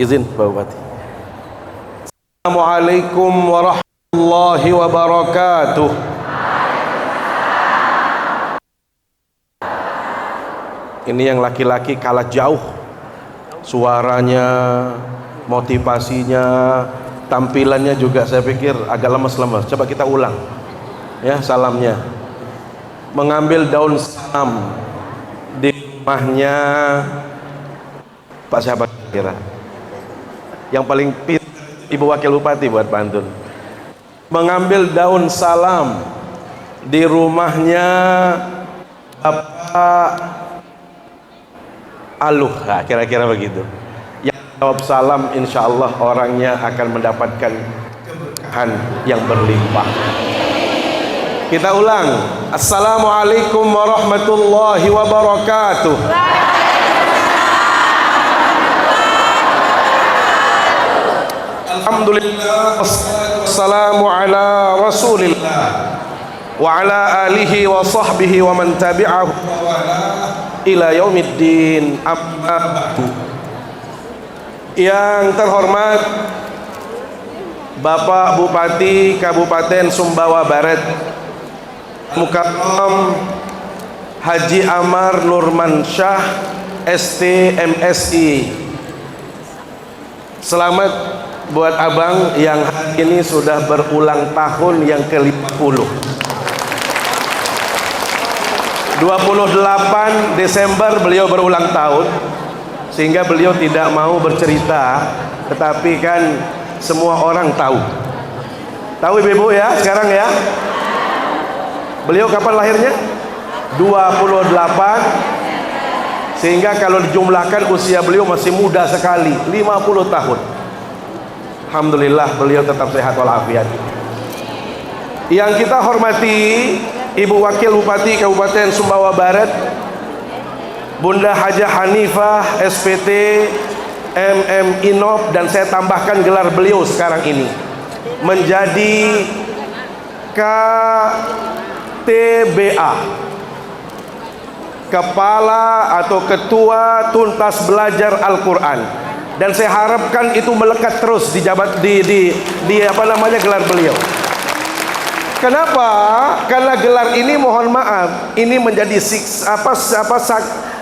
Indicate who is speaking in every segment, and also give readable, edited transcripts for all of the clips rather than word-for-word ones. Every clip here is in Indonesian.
Speaker 1: Izin Pak Bupati. Assalamualaikum warahmatullahi wabarakatuh. Ini yang laki-laki kalah jauh suaranya, motivasinya, tampilannya juga saya pikir agak lemes-lemes. Coba kita ulang ya salamnya. Mengambil daun salam di rumahnya Pak siapa kira? Yang paling Ibu Wakil Bupati buat Pantun. Mengambil daun salam di rumahnya Bapak Aluh, nah, kira-kira begitu. Yang jawab salam insya Allah orangnya akan mendapatkan keberkahan yang berlimpah. Kita ulang. Assalamualaikum warahmatullahi wabarakatuh. Alhamdulillah, wassalamu ala rasulillah wa ala alihi wa sahbihi wa man tabi'ahu ila yaumiddin, amma ba'du. Yang terhormat Bapak Bupati Kabupaten Sumbawa Barat Mukarram Haji Amar Nurmansyah ST MSI, selamat buat abang yang hari ini sudah berulang tahun yang ke-50. 28 Desember beliau berulang tahun, sehingga beliau tidak mau bercerita, tetapi kan semua orang tahu ibu ya sekarang ya. Beliau kapan lahirnya? 28, sehingga kalau dijumlahkan usia beliau masih muda sekali, 50 tahun. Alhamdulillah beliau tetap sehat walafiat. Yang kita hormati Ibu Wakil Bupati Kabupaten Sumbawa Barat Bunda Hajah Hanifah SPT MM Inop, dan saya tambahkan gelar beliau sekarang ini menjadi KTBA, Kepala atau Ketua Tuntas Belajar Al-Quran. Dan saya harapkan itu melekat terus di gelar beliau. Kenapa? Karena gelar ini mohon maaf, ini menjadi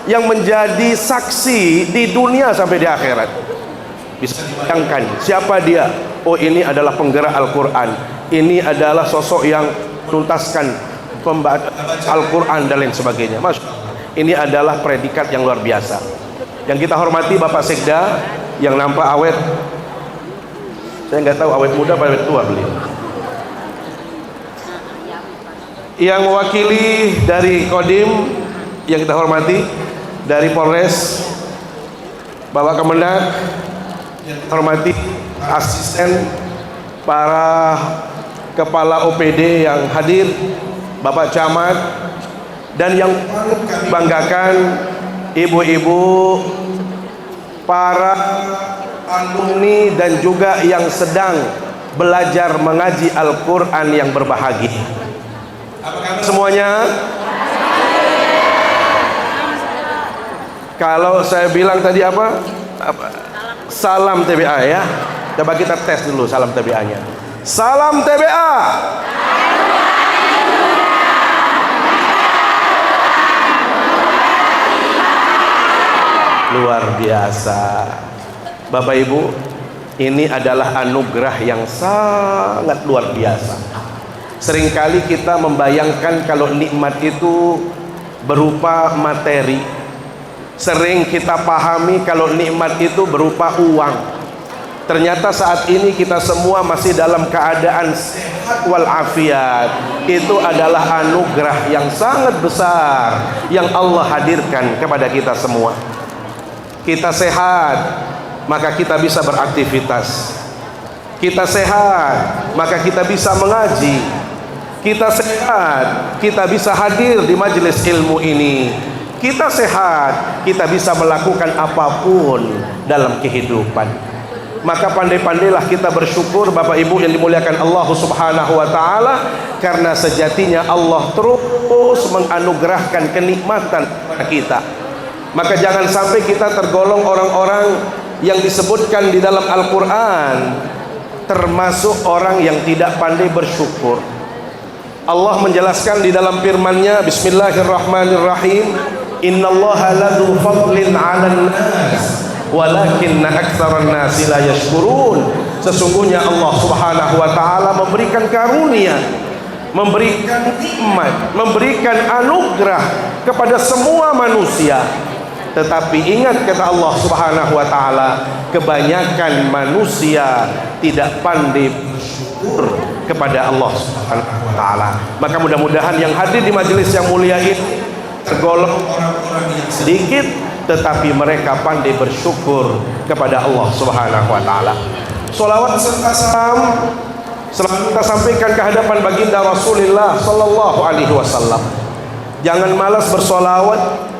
Speaker 1: yang menjadi saksi di dunia sampai di akhirat. Bisa bayangkan siapa dia? Oh, ini adalah penggerak Al-Quran. Ini adalah sosok yang tuntaskan pembaca Al-Quran dan lain sebagainya. Mas, ini adalah predikat yang luar biasa. Yang kita hormati Bapak Sekda yang nampak awet. Saya nggak tahu awet muda atau awet tua beliau. Yang mewakili dari Kodim yang kita hormati, dari Polres Bapak Kemendak, yang hormati asisten, para kepala OPD yang hadir, Bapak Camat, dan yang banggakan ibu-ibu, para alumni dan juga yang sedang belajar mengaji Al-Quran yang berbahagia. Semuanya, kalau saya bilang tadi apa? Salam TBA ya. Coba kita tes dulu salam TBA-nya. Salam TBA. Luar biasa. Bapak Ibu, ini adalah anugerah yang sangat luar biasa. Seringkali kita membayangkan kalau nikmat itu berupa materi. Sering kita pahami kalau nikmat itu berupa uang. Ternyata saat ini kita semua masih dalam keadaan sehat walafiat. Itu adalah anugerah yang sangat besar yang Allah hadirkan kepada kita semua. Kita sehat, maka kita bisa beraktivitas. Kita sehat, maka kita bisa mengaji. Kita sehat, kita bisa hadir di majelis ilmu ini. Kita sehat, kita bisa melakukan apapun dalam kehidupan. Maka pandai-pandailah kita bersyukur Bapak Ibu yang dimuliakan Allah Subhanahu wa taala, karena sejatinya Allah terus menganugerahkan kenikmatan kepada kita. Maka jangan sampai kita tergolong orang-orang yang disebutkan di dalam Al-Quran termasuk orang yang tidak pandai bersyukur. Allah menjelaskan di dalam firman-Nya, Bismillahirrahmanirrahim, Innallaha ladzu fadlin 'alan nas walakinna aktsaran nasi la yashkurun. Sesungguhnya Allah Subhanahu wa taala memberikan karunia, memberikan nikmat, memberikan anugerah kepada semua manusia. Tetapi ingat kata Allah Subhanahu wa taala, kebanyakan manusia tidak pandai bersyukur kepada Allah Subhanahu wa taala. Maka mudah-mudahan yang hadir di majelis yang mulia ini tergolong orang-orang yang sedikit tetapi mereka pandai bersyukur kepada Allah Subhanahu wa taala. Sholawat serta salam selalu kita sampaikan ke hadapan baginda Rasulullah sallallahu alaihi wasallam. Jangan malas bersolawat.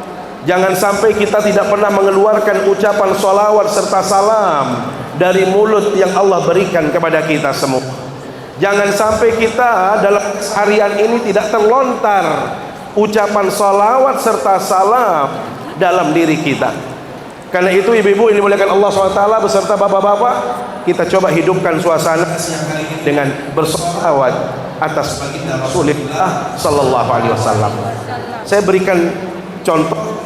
Speaker 1: Jangan sampai kita tidak pernah mengeluarkan ucapan sholawat serta salam dari mulut yang Allah berikan kepada kita semua. Jangan sampai kita dalam harian ini tidak terlontar ucapan sholawat serta salam dalam diri kita. Karena itu ibu-ibu ini dimuliakan Allah SWT beserta bapak-bapak, kita coba hidupkan suasana dengan bersolawat atas baginda Rasulullah sallallahu alaihi wasallam. Saya berikan contoh,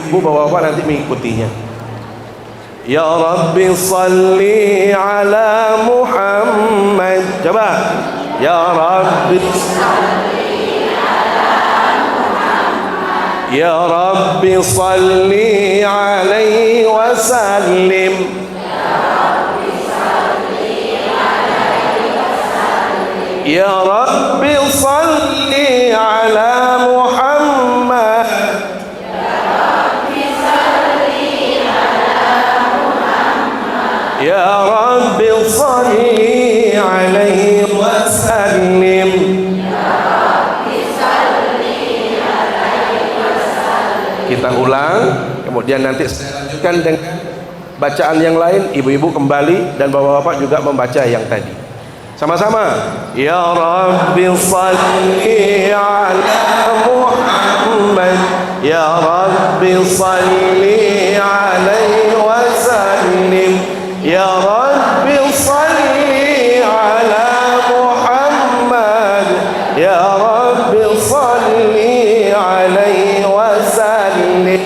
Speaker 1: ibu bapak-bapak nanti mengikutinya. Ya Rabbi salli ala Muhammad. Coba. Ya Rabbi Ya Rabbi salli alaihi wa sallim. Ya Rabbi salli ala Muhammad. Ya Rabbi salli alaihi wa sallim. Kita ulang, kemudian nanti saya lanjutkan dengan bacaan yang lain. Ibu-ibu kembali dan bapak-bapak juga membaca yang tadi. Sama-sama. Ya Rabbi salli ala Muhammad. Ya Rabbi salli alaihi wa sallim. Ya Rabbi salli ala Muhammad. Ya Rabbi salli alaihi wa sallim.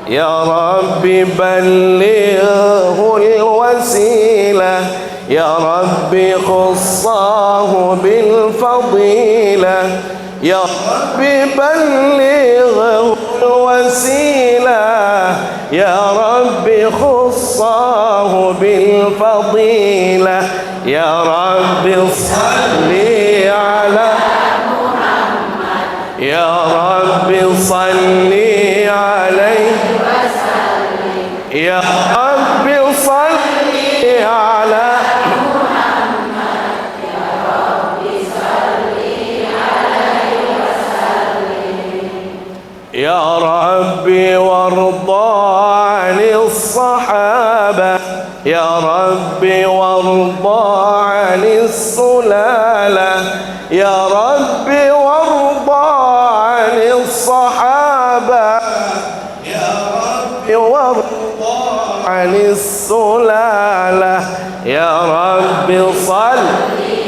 Speaker 1: Ya Rabbi ballighhu al-wasilah. Ya Rabbi khussahu bil fadilah. Ya Rabbi ballighhu al-wasilah. Ya Rabbi khussahu bil fadilah. Ya Rabbi salli ala Muhammad. Ya Rabbi salli alaihi wa sallim. Ya Rabbi salli ala Ya Rabbi warda 'anil sahaba. Ya Rabbi warda 'anis sulalah. Ya Rabbi warda 'anis sahaba. Ya Rabbi warda 'anis sulalah. Ya Rabbi salli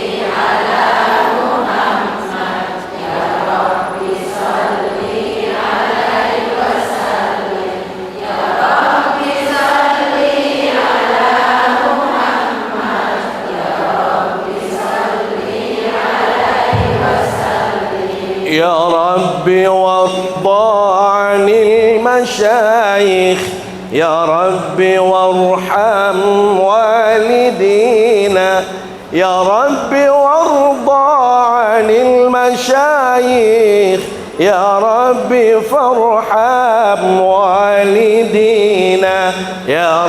Speaker 1: Ya Rabbi warda 'anil masyayikh. Ya Rabbi warham walidina. Ya Rabbi warda 'anil masyayikh. Ya Rabbi farham walidina. Ya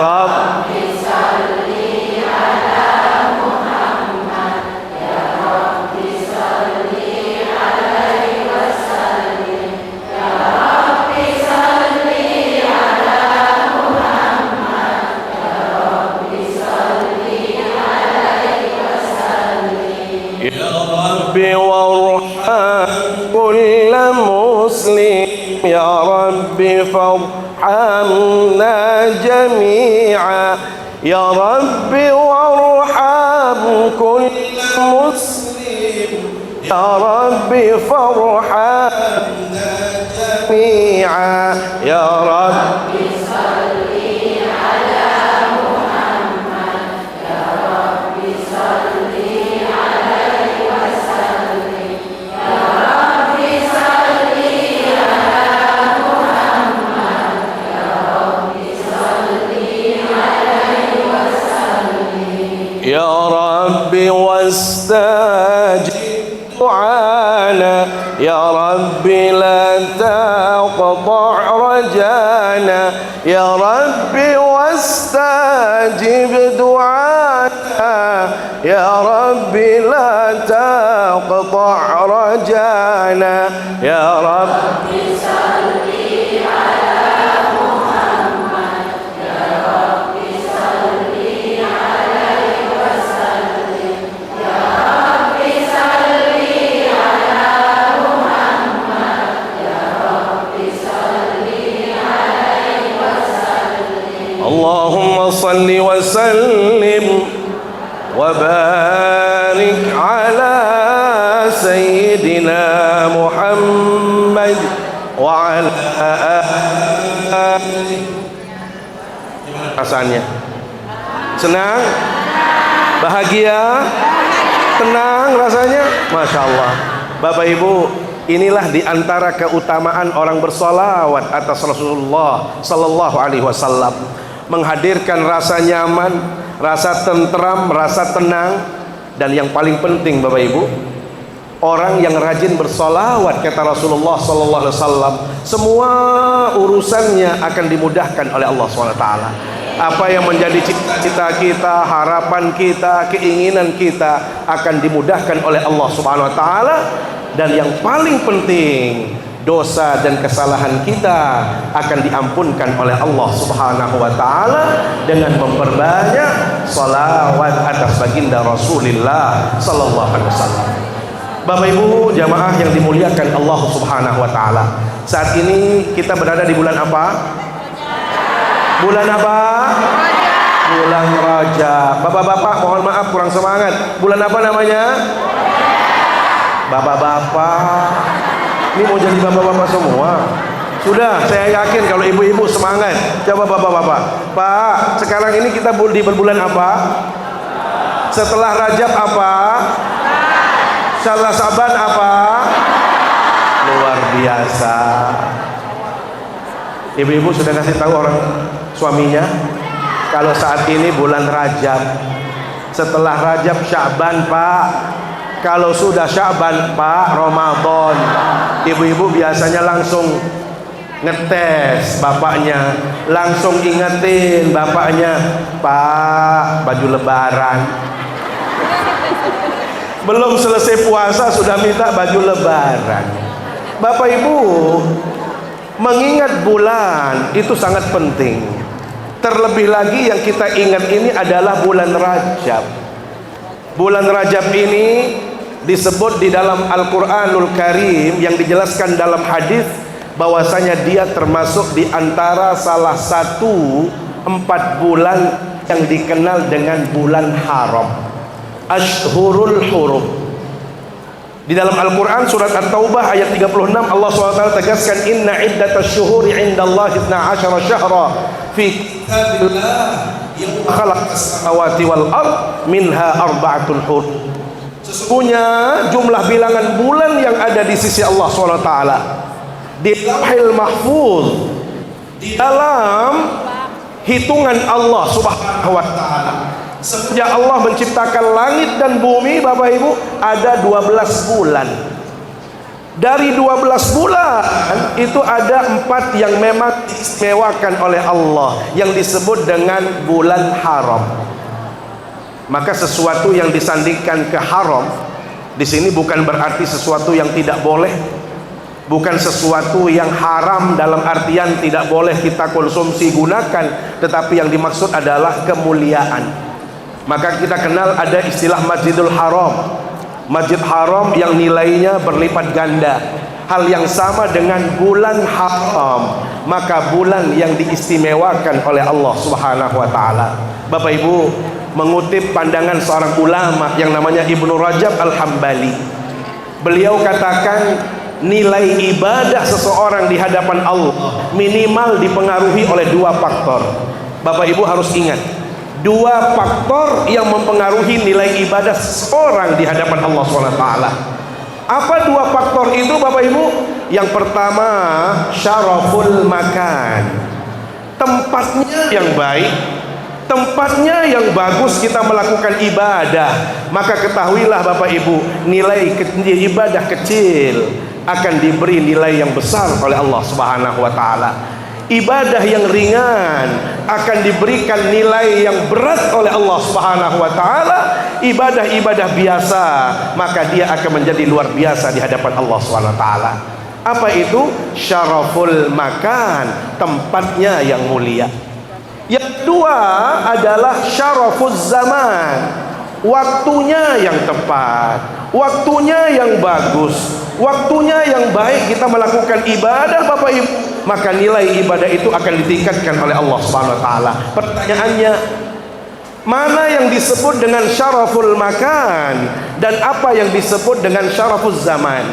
Speaker 1: Rabbi warham kulla muslim. Ya Rabbi farhamna جميعا يا رب وارحم كل مسلم يا رب فارحمنا جميعا يا رب يا رب واستجب دعانا يا رب لا تقطع رجانا يا رب واستجب دعانا يا رب لا تقطع رجانا يا رب اللهم صل وسلم وبارك على سيدنا محمد وعلى آله. Rasanya senang, bahagia, tenang rasanya, masya Allah. Bapak Ibu, inilah diantara keutamaan orang bersolawat atas Rasulullah Sallallahu Alaihi Wasallam, menghadirkan rasa nyaman, rasa tentram, rasa tenang, dan yang paling penting Bapak Ibu, orang yang rajin bersolawat kata Rasulullah Sallallahu Alaihi Wasallam, semua urusannya akan dimudahkan oleh Allah SWT. Apa yang menjadi cita-cita kita, harapan kita, keinginan kita akan dimudahkan oleh Allah Subhanahu Wa Taala. Dan yang paling penting, dosa dan kesalahan kita akan diampunkan oleh Allah Subhanahu wa taala dengan memperbanyak salawat atas baginda Rasulullah sallallahu alaihi wasallam. Bapak Ibu jamaah yang dimuliakan Allah Subhanahu wa taala, saat ini kita berada di bulan apa? Bulan apa? Bulan Rajab. Bapak-bapak mohon maaf kurang semangat. Bulan apa namanya? Bapak-bapak, ini mau jadi bapak-bapak semua. Sudah, saya yakin kalau ibu-ibu semangat. Coba bapak-bapak, Pak, sekarang ini kita di berbulan apa? Setelah Rajab apa? Setelah Saban apa? Luar biasa. Ibu-ibu sudah kasih tahu orang suaminya kalau saat ini bulan Rajab. Setelah Rajab Sya'ban, Pak. Kalau sudah Sya'ban, Pak, Ramadan. Ibu-ibu biasanya langsung ngetes bapaknya, langsung ingetin bapaknya, Pak, baju lebaran. Belum selesai puasa sudah minta baju lebaran. Bapak Ibu, mengingat bulan itu sangat penting. Terlebih lagi yang kita ingat ini adalah bulan Rajab. Bulan Rajab ini disebut di dalam Al-Quranul Karim yang dijelaskan dalam hadis bahwasanya dia termasuk di antara salah satu 4 bulan yang dikenal dengan bulan haram, Ashhurul Hurum. Di dalam Al-Quran surat At-Taubah ayat 36 Allah SWT tegaskan, inna iddatasy syuhuri indallahi 12 syahra fi kitabillah yawma khalaqas samawati wal ard minha arba'atul hurum. Sesungguhnya jumlah bilangan bulan yang ada di sisi Allah SWT di Lauhil Mahfuz, di dalam hitungan Allah Subhanahu wa taala, sejak Allah menciptakan langit dan bumi, Bapak Ibu, ada 12 bulan. Dari 12 bulan itu ada 4 yang memang diistimewakan oleh Allah yang disebut dengan bulan haram. Maka sesuatu yang disandingkan ke haram di sini bukan berarti sesuatu yang tidak boleh, bukan sesuatu yang haram dalam artian tidak boleh kita konsumsi gunakan, tetapi yang dimaksud adalah kemuliaan. Maka kita kenal ada istilah Masjidul Haram, Masjid Haram yang nilainya berlipat ganda. hal yang sama dengan bulan haram, maka bulan yang diistimewakan oleh Allah Subhanahu wa taala. Bapak Ibu, mengutip pandangan seorang ulama yang namanya Ibnu Rajab Al-Hambali, beliau katakan nilai ibadah seseorang di hadapan Allah minimal dipengaruhi oleh dua faktor. Bapak Ibu harus ingat, dua faktor yang mempengaruhi nilai ibadah seseorang di hadapan Allah SWT. Apa dua faktor itu Bapak Ibu? Yang pertama, syaraful makan, tempatnya yang baik, tempatnya yang bagus kita melakukan ibadah, maka ketahuilah Bapak Ibu, nilai ibadah kecil akan diberi nilai yang besar oleh Allah Subhanahu wa taala. Ibadah yang ringan akan diberikan nilai yang berat oleh Allah Subhanahu wa taala. Ibadah-ibadah biasa maka dia akan menjadi luar biasa di hadapan Allah Subhanahu wa taala. Apa itu? Syaraful makan, tempatnya yang mulia. Yang kedua adalah syarafuz zaman, waktunya yang tepat, waktunya yang bagus, waktunya yang baik kita melakukan ibadah Bapak Ibu, maka nilai ibadah itu akan ditingkatkan oleh Allah Subhanahu wa taala. Pertanyaannya, mana yang disebut dengan syaraful makan dan apa yang disebut dengan syarafuz zaman?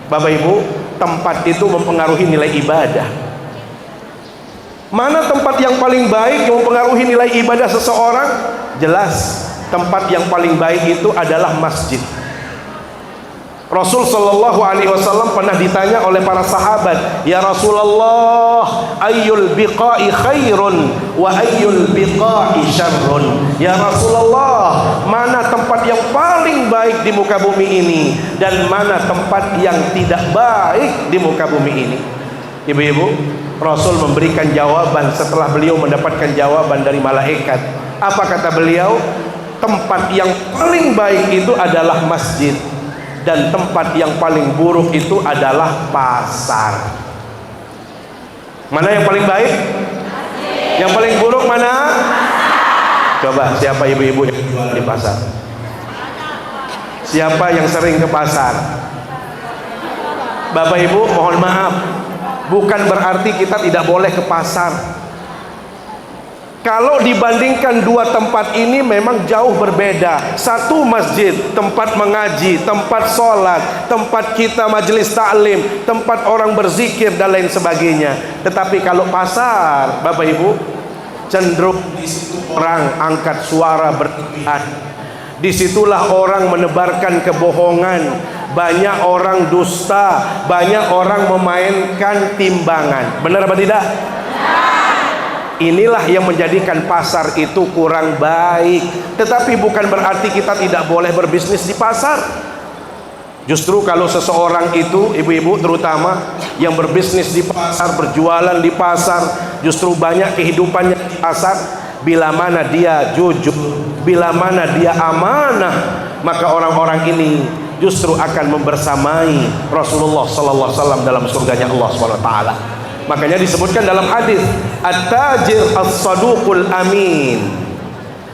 Speaker 1: Bapak Ibu, tempat itu mempengaruhi nilai ibadah. Mana tempat yang paling baik yang mempengaruhi nilai ibadah seseorang? Jelas, tempat yang paling baik itu adalah masjid. Rasul sallallahu alaihi wasallam pernah ditanya oleh para sahabat, "Ya Rasulullah, ayyul biqa'i khairun wa ayyul biqa'i syarrun?" Ya Rasulullah, mana tempat yang paling baik di muka bumi ini dan mana tempat yang tidak baik di muka bumi ini? Ibu-ibu, Rasul memberikan jawaban setelah beliau mendapatkan jawaban dari malaikat. Apa kata beliau? Tempat yang paling baik itu adalah masjid, dan tempat yang paling buruk itu adalah pasar. Mana yang paling baik? Yang paling buruk mana? Coba, siapa ibu-ibu yang jual di pasar? Siapa yang sering ke pasar? Bapak Ibu, mohon maaf, bukan berarti kita tidak boleh ke pasar. Kalau dibandingkan dua tempat ini memang jauh berbeda. Satu masjid, tempat mengaji, tempat sholat, tempat kita majelis taklim, tempat orang berzikir dan lain sebagainya. Tetapi kalau pasar, Bapak Ibu, cenderung di situ orang angkat suara berlebihan. Disitulah orang menebarkan kebohongan, banyak orang dusta, banyak orang memainkan timbangan. Benar apa tidak? Inilah yang menjadikan pasar itu kurang baik. Tetapi bukan berarti kita tidak boleh berbisnis di pasar. Justru kalau seseorang itu, ibu-ibu terutama yang berbisnis di pasar, berjualan di pasar, justru banyak kehidupannya di pasar. Bila mana dia jujur, bila mana dia amanah, maka orang-orang ini justru akan membersamai Rasulullah sallallahu alaihi wasallam dalam surganya Allah Subhanahu wa taala. Makanya disebutkan dalam hadis, at-tajir as-saduqul amin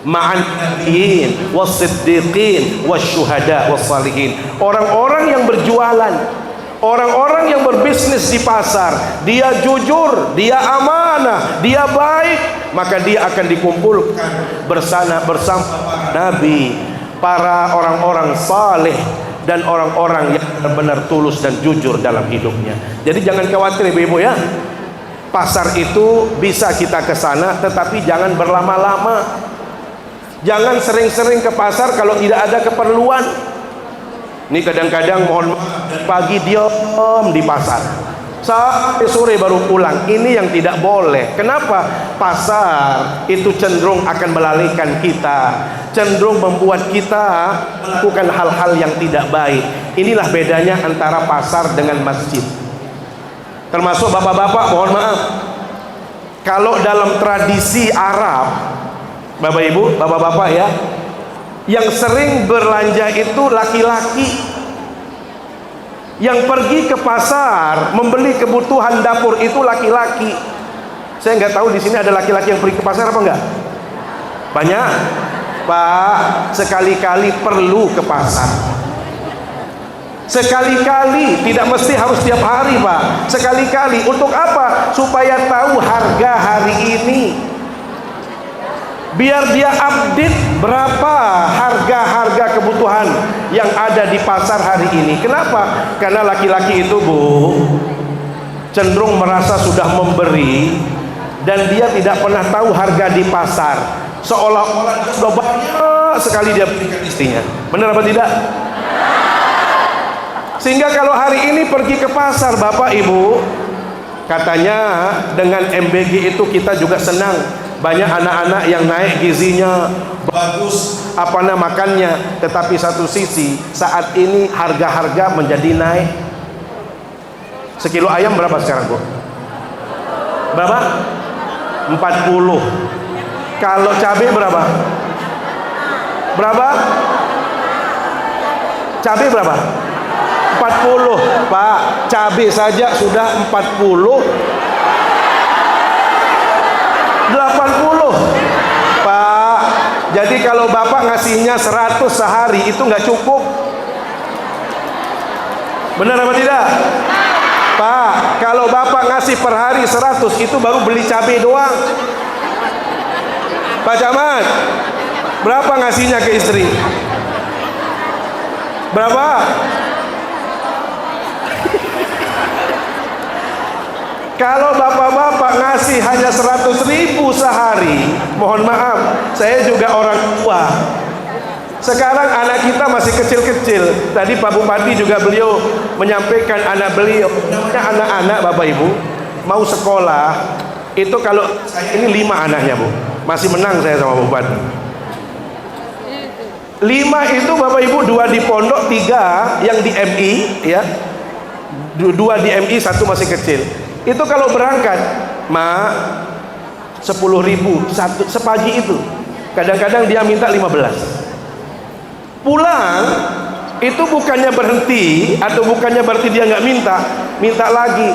Speaker 1: ma'an nabiyyin was-siddiqin wasyuhada was-salihin. Orang-orang yang berjualan, orang-orang yang berbisnis di pasar, dia jujur, dia amanah, dia baik, maka dia akan dikumpulkan bersama nabi, para orang-orang saleh dan orang-orang yang benar-benar tulus dan jujur dalam hidupnya. Jadi jangan khawatir ibu-ibu ya. Pasar itu bisa kita ke sana, tetapi jangan berlama-lama. Jangan sering-sering ke pasar kalau tidak ada keperluan. Ini kadang-kadang mohon maaf, pagi diam di pasar, sampai sore baru pulang. Ini yang tidak boleh. Kenapa? Pasar itu cenderung akan melalaikan kita, cenderung membuat kita melakukan hal-hal yang tidak baik. Inilah bedanya antara pasar dengan masjid. Termasuk bapak-bapak, mohon maaf, kalau dalam tradisi Arab, Bapak Ibu, bapak-bapak ya, yang sering berlanja itu laki-laki. Yang pergi ke pasar membeli kebutuhan dapur itu laki-laki. Saya nggak tahu di sini ada laki-laki yang pergi ke pasar apa enggak? Banyak. Pak, sekali-kali perlu ke pasar. Sekali-kali, tidak mesti harus tiap hari Pak. Sekali-kali, untuk apa? Supaya tahu harga hari ini, biar dia update berapa harga-harga kebutuhan yang ada di pasar hari ini. Kenapa? Karena laki-laki itu Bu, cenderung merasa sudah memberi dan dia tidak pernah tahu harga di pasar. Seolah-olah sudah banyak sekali dia berikan istrinya. Benar apa tidak? Sehingga kalau hari ini pergi ke pasar Bapak Ibu, katanya dengan MBG itu kita juga senang. Banyak anak-anak yang naik gizinya, bagus makannya. Tetapi satu sisi saat ini harga-harga menjadi naik. Sekilo ayam berapa sekarang Bu? Berapa? 40. Kalau cabai berapa? Berapa? Cabai berapa? 40 Pak, cabai saja sudah 40, 80 Pak. Jadi kalau Bapak ngasihnya 100 sehari itu nggak cukup. Benar apa tidak Pak? Kalau Bapak ngasih per hari 100 itu baru beli cabai doang. Pak Camat, berapa ngasihnya ke istri? Berapa? Kalau bapak-bapak ngasih hanya 100.000 sehari, mohon maaf, saya juga orang tua. Sekarang anak kita masih kecil-kecil. Tadi Pak Bupati juga beliau menyampaikan anak beliau, anak-anak Bapak Ibu mau sekolah itu, kalau ini 5 anaknya Bu, masih menang saya sama Bupati. 5 itu Bapak Ibu, 2 di pondok, 3 yang di MI ya, 2 di MI, 1 masih kecil. Itu kalau berangkat Ma 10.000 satu sepagi itu, kadang-kadang dia minta 15. Pulang itu bukannya berhenti atau bukannya berarti dia nggak minta, minta lagi.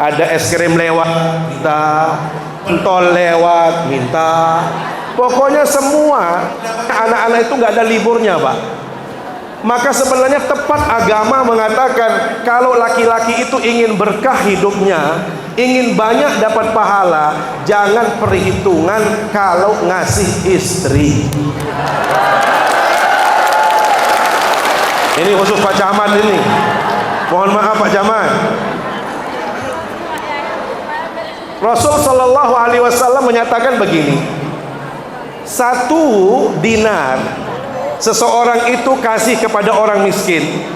Speaker 1: Ada es krim lewat minta, pentol lewat minta. Pokoknya semua anak-anak itu nggak ada liburnya Pak. Maka sebenarnya tepat agama mengatakan kalau laki-laki itu ingin berkah hidupnya, ingin banyak dapat pahala, jangan perhitungan kalau ngasih istri. Ini khusus Pak Camat ini. Mohon maaf Pak Camat. Rasul Shallallahu Alaihi Wasallam menyatakan begini, 1 dinar seseorang itu kasih kepada orang miskin,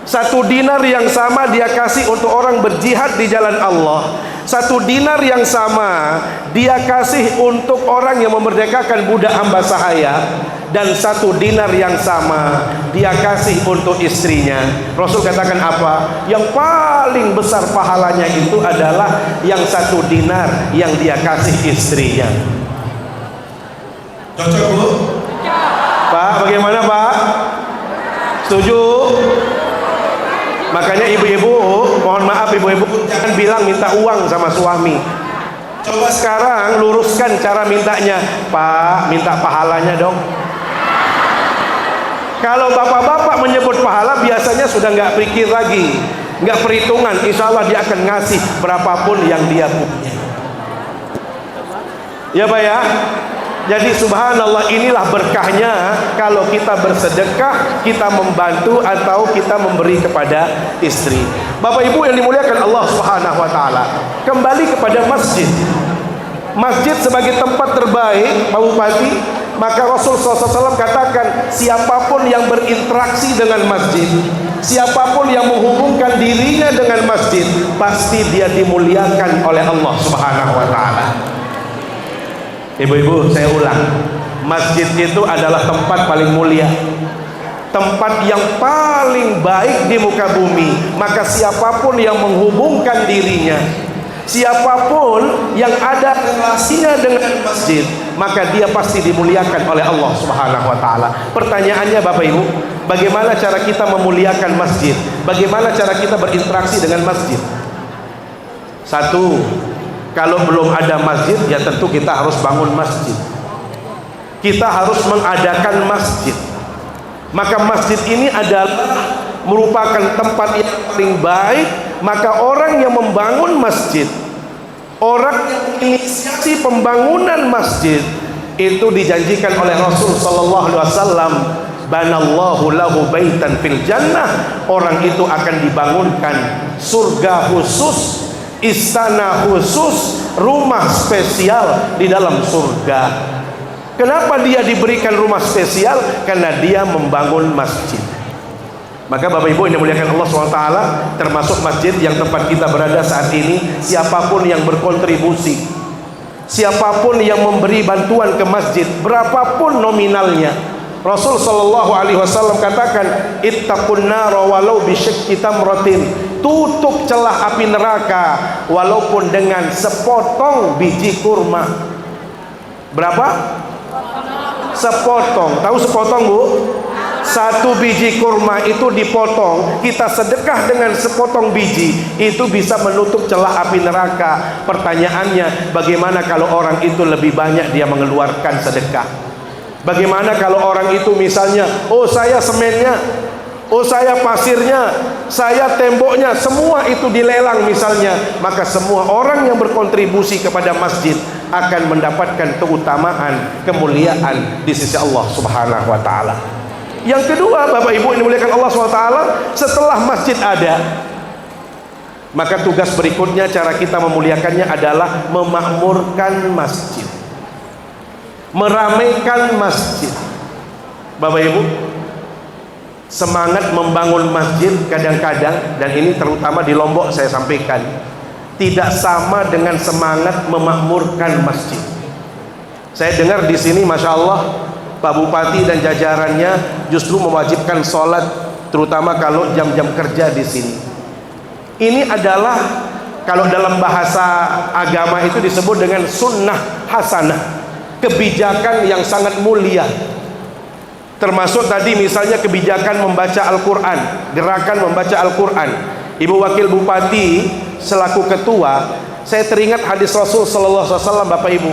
Speaker 1: 1 dinar yang sama dia kasih untuk orang berjihad di jalan Allah, 1 dinar yang sama dia kasih untuk orang yang memerdekakan budak hamba sahaya, dan 1 dinar yang sama dia kasih untuk istrinya. Rasul katakan apa? Yang paling besar pahalanya itu adalah yang 1 dinar yang dia kasih istrinya. Cocok Bu? Pak, bagaimana Pak? Setuju? Makanya ibu-ibu, mohon maaf ibu-ibu, jangan bilang minta uang sama suami. Coba sekarang luruskan cara mintanya. Pak, minta pahalanya dong. Kalau bapak-bapak menyebut pahala, biasanya sudah nggak pikir lagi, nggak perhitungan. Insya Allah dia akan ngasih berapapun yang dia punya. Ya Pak ya. Jadi subhanallah, inilah berkahnya kalau kita bersedekah, kita membantu atau kita memberi kepada istri. Bapak Ibu yang dimuliakan Allah Subhanahu wa taala, kembali kepada masjid. Masjid sebagai tempat terbaik, Pak Bupati, maka Rasul SAW katakan, siapapun yang berinteraksi dengan masjid, siapapun yang menghubungkan dirinya dengan masjid, pasti dia dimuliakan oleh Allah Subhanahu wa taala. Ibu-ibu, saya ulang, masjid itu adalah tempat paling mulia, tempat yang paling baik di muka bumi. Maka siapapun yang menghubungkan dirinya, siapapun yang ada relasinya dengan masjid, maka dia pasti dimuliakan oleh Allah Subhanahu wa taala. Pertanyaannya Bapak Ibu, bagaimana cara kita memuliakan masjid? Bagaimana cara kita berinteraksi dengan masjid? 1, kalau belum ada masjid, ya tentu kita harus bangun masjid. Kita harus mengadakan masjid. Maka masjid ini adalah merupakan tempat yang paling baik, maka orang yang membangun masjid, orang yang menginisiasi pembangunan masjid, itu dijanjikan oleh Rasul sallallahu alaihi wasallam, banallahu lahu baitan fil jannah, orang itu akan dibangunkan surga khusus, istana khusus, rumah spesial di dalam surga. Kenapa dia diberikan rumah spesial? Karena dia membangun masjid. Maka Bapak Ibu yang dimuliakan Allah SWT, termasuk masjid yang tempat kita berada saat ini, siapapun yang berkontribusi, siapapun yang memberi bantuan ke masjid, berapapun nominalnya, Rasul sallallahu alaihi wasallam katakan, ittaqun nara walau bisyikki tamratin, tutup celah api neraka walaupun dengan sepotong biji kurma. Berapa? Sepotong. Tahu sepotong, Bu? Satu biji kurma itu dipotong, kita sedekah dengan sepotong biji, itu bisa menutup celah api neraka. Pertanyaannya, bagaimana kalau orang itu lebih banyak dia mengeluarkan sedekah? Bagaimana kalau orang itu misalnya, oh saya semennya, oh saya pasirnya, saya temboknya, semua itu dilelang misalnya, maka semua orang yang berkontribusi kepada masjid akan mendapatkan keutamaan, kemuliaan di sisi Allah Subhanahu wa taala. Yang kedua, Bapak Ibu yang dimuliakan Allah SWT, setelah masjid ada, maka tugas berikutnya cara kita memuliakannya adalah memakmurkan masjid, meramaikan masjid. Bapak Ibu, semangat membangun masjid kadang-kadang, dan ini terutama di Lombok saya sampaikan, tidak sama dengan semangat memakmurkan masjid. Saya dengar di sini, Masya Allah, Pak Bupati dan jajarannya justru mewajibkan sholat, terutama kalau jam-jam kerja di sini. Ini adalah, kalau dalam bahasa agama itu disebut dengan sunnah hasanah, kebijakan yang sangat mulia. Termasuk tadi misalnya kebijakan membaca Al-Quran, gerakan membaca Al-Quran. Ibu Wakil Bupati selaku ketua, saya teringat hadis Rasul sallallahu alaihi wasallam, Bapak Ibu,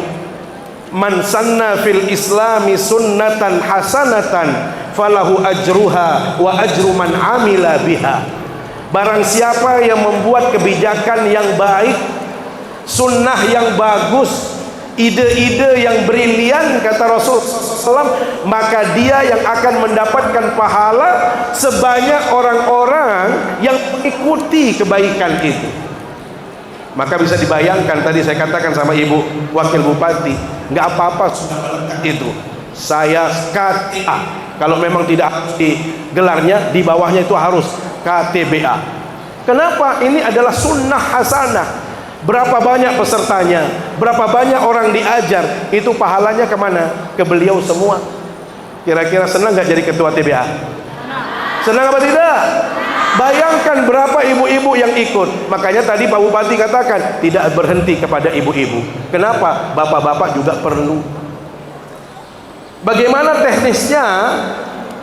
Speaker 1: man sanna fil islami sunnatan hasanatan falahu ajruha wa ajru man amila biha. Barang siapa yang membuat kebijakan yang baik, sunnah yang bagus, ide-ide yang brilian, kata Rasul SAW, maka dia yang akan mendapatkan pahala sebanyak orang-orang yang mengikuti kebaikan itu. Maka bisa dibayangkan, tadi saya katakan sama Ibu Wakil Bupati, nggak apa-apa itu, saya KTA, kalau memang tidak harus digelarnya, di bawahnya itu harus KTBA. Kenapa? Ini adalah sunnah hasanah. Berapa banyak pesertanya, berapa banyak orang diajar, itu pahalanya kemana? Ke beliau semua. Kira-kira senang nggak jadi ketua TBA? Senang apa tidak? Bayangkan berapa ibu-ibu yang ikut. Makanya tadi Pak Bupati katakan tidak berhenti kepada ibu-ibu. Kenapa? Bapak-bapak juga perlu. Bagaimana teknisnya?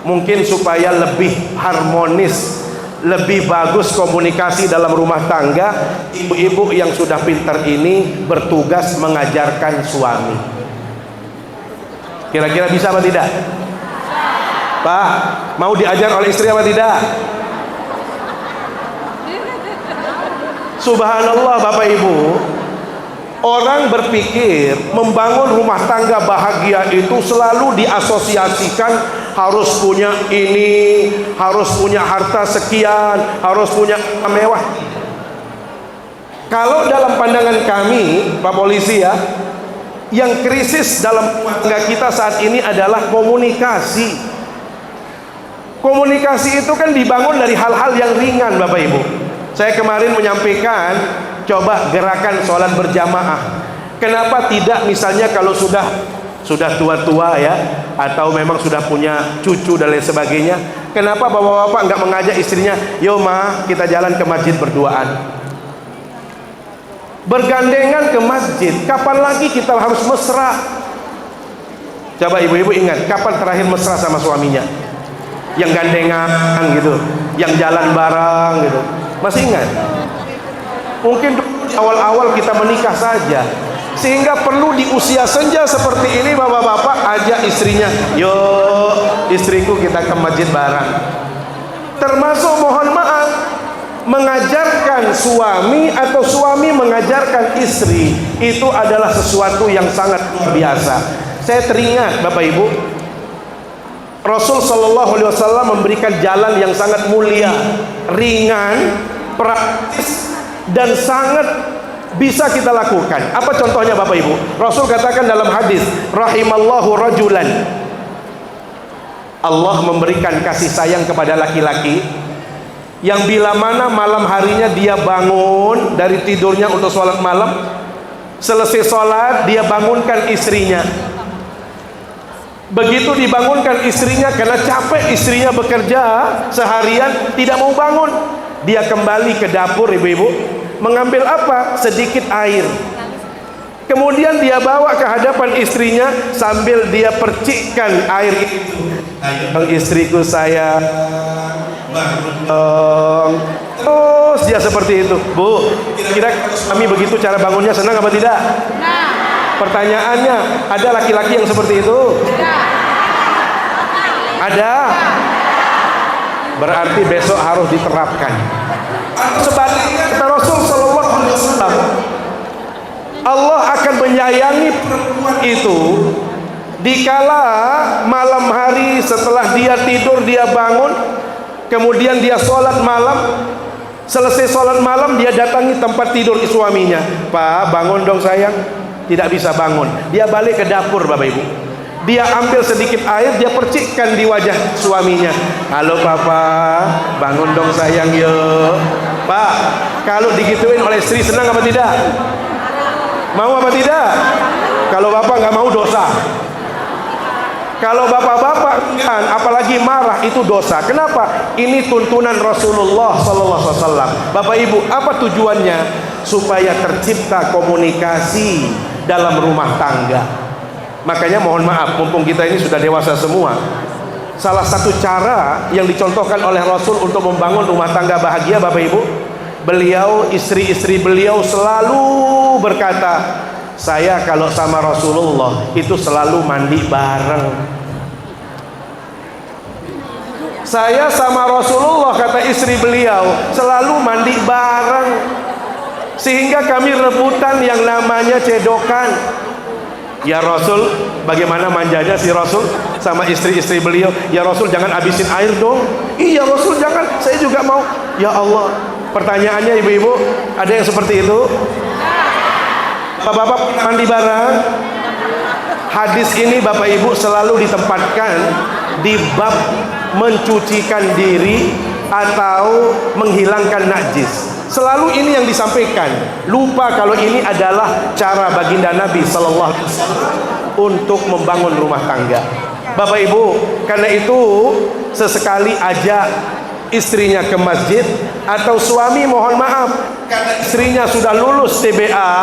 Speaker 1: Mungkin supaya lebih harmonis, lebih bagus komunikasi dalam rumah tangga, ibu-ibu yang sudah pintar ini bertugas mengajarkan suami. Kira-kira bisa apa tidak? Pak, mau diajar oleh istri apa tidak? Subhanallah Bapak Ibu, orang berpikir membangun rumah tangga bahagia itu selalu diasosiasikan harus punya ini, harus punya harta sekian, harus punya mewah. Kalau dalam pandangan kami, Pak Polisi ya, yang krisis dalam rumah tangga kita saat ini adalah komunikasi. Komunikasi itu kan dibangun dari hal-hal yang ringan, Bapak Ibu. Saya kemarin menyampaikan, coba gerakan sholat berjamaah. Kenapa tidak misalnya kalau sudah tua-tua ya, atau memang sudah punya cucu dan lain sebagainya, kenapa bapak-bapak nggak mengajak istrinya, yo ma kita jalan ke masjid berduaan, bergandengan ke masjid. Kapan lagi kita harus mesra? Coba ibu-ibu ingat, kapan terakhir mesra sama suaminya? Yang gandengan gitu, yang jalan bareng gitu, masih ingat? Mungkin awal-awal kita menikah saja, sehingga perlu di usia senja seperti ini bapak-bapak ajak istrinya, yuk istriku kita ke masjid bareng. Termasuk mohon maaf mengajarkan suami atau suami mengajarkan istri, itu adalah sesuatu yang sangat biasa. Saya teringat Bapak Ibu, Rasul Shallallahu Alaihi Wasallam memberikan jalan yang sangat mulia, ringan, praktis, dan sangat bisa kita lakukan. Apa contohnya Bapak Ibu? Rasul katakan dalam hadis, rahimallahu rajulan, Allah memberikan kasih sayang kepada laki-laki yang bila mana malam harinya dia bangun dari tidurnya untuk sholat malam, selesai sholat dia bangunkan istrinya. Begitu dibangunkan istrinya, karena capek istrinya bekerja seharian tidak mau bangun, dia kembali ke dapur ibu-ibu, mengambil apa? Sedikit air. Kemudian dia bawa ke hadapan istrinya sambil dia percikkan air itu. Istriku saya terus dia seperti itu. Bu, kira kami begitu cara bangunnya, senang apa tidak? Pertanyaannya, ada laki-laki yang seperti itu? Ada. Berarti besok harus diterapkan. Sebaliknya kata Rasul Sallallahu Alaihi Wasallam, Allah akan menyayangi perempuan itu dikala malam hari setelah dia tidur dia bangun, kemudian dia sholat malam. Selesai sholat malam dia datangi tempat tidur suaminya. Pak, bangun dong sayang. Tidak bisa bangun. Dia balik ke dapur Bapak Ibu. Dia ambil sedikit air, dia percikkan di wajah suaminya. Halo papa, bangun dong sayang yuk. Pak, kalau digituin oleh istri senang apa tidak? Mau apa tidak? Kalau bapak nggak mau dosa. Kalau bapak-bapak kan, apalagi marah, itu dosa. Kenapa? Ini tuntunan Rasulullah SAW. Bapak Ibu, apa tujuannya? Supaya tercipta komunikasi dalam rumah tangga. Makanya mohon maaf, mumpung kita ini sudah dewasa semua, salah satu cara yang dicontohkan oleh Rasul untuk membangun rumah tangga bahagia Bapak Ibu, beliau, istri-istri beliau selalu berkata, saya kalau sama Rasulullah itu selalu mandi bareng. Saya sama Rasulullah, kata istri beliau, selalu mandi bareng. Sehingga kami rebutan yang namanya cedokan. Ya Rasul, bagaimana manjanya si Rasul sama istri-istri beliau. Ya Rasul, jangan habisin air dong. Iya Rasul, jangan, saya juga mau. Ya Allah, pertanyaannya ibu-ibu, ada yang seperti itu? Bapak-bapak mandi bareng. Hadis ini Bapak Ibu selalu ditempatkan di bab mencucikan diri atau menghilangkan najis. Selalu ini yang disampaikan. Lupa kalau ini adalah cara baginda Nabi Sallallahu Alaihi Wasallam untuk membangun rumah tangga. Bapak Ibu, karena itu sesekali ajak istrinya ke masjid, atau suami mohon maaf karena istrinya sudah lulus TBA,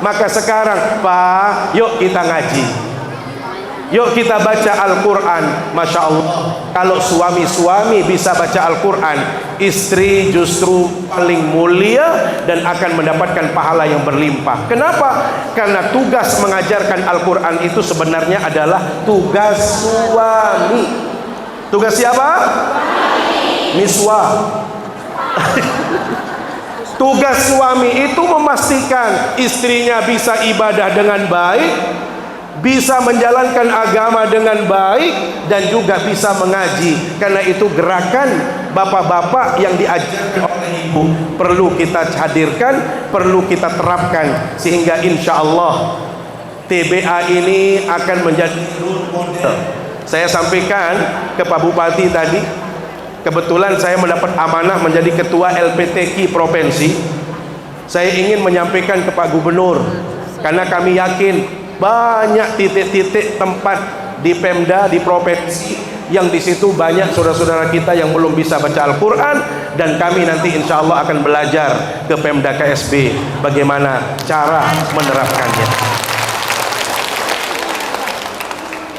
Speaker 1: maka sekarang Pak, yuk kita ngaji, yuk kita baca Al-Quran. Masya Allah, kalau suami-suami bisa baca Al-Quran, istri justru paling mulia dan akan mendapatkan pahala yang berlimpah. Kenapa? Karena tugas mengajarkan Al-Quran itu sebenarnya adalah tugas suami. Tugas siapa? Miswah. Tugas suami itu memastikan istrinya bisa ibadah dengan baik, bisa menjalankan agama dengan baik, dan juga bisa mengaji. Karena itu gerakan bapak-bapak yang diajarkan oleh ibu perlu kita hadirkan, perlu kita terapkan, sehingga insya Allah TBA ini akan menjadi role model. Saya sampaikan ke Pak Bupati tadi, kebetulan saya mendapat amanah menjadi ketua LPTQ provinsi. Saya ingin menyampaikan ke Pak Gubernur, karena kami yakin banyak titik-titik tempat di Pemda, di provinsi, yang di situ banyak saudara-saudara kita yang belum bisa baca Al-Quran, dan kami nanti insya Allah akan belajar ke Pemda KSB bagaimana cara menerapkannya.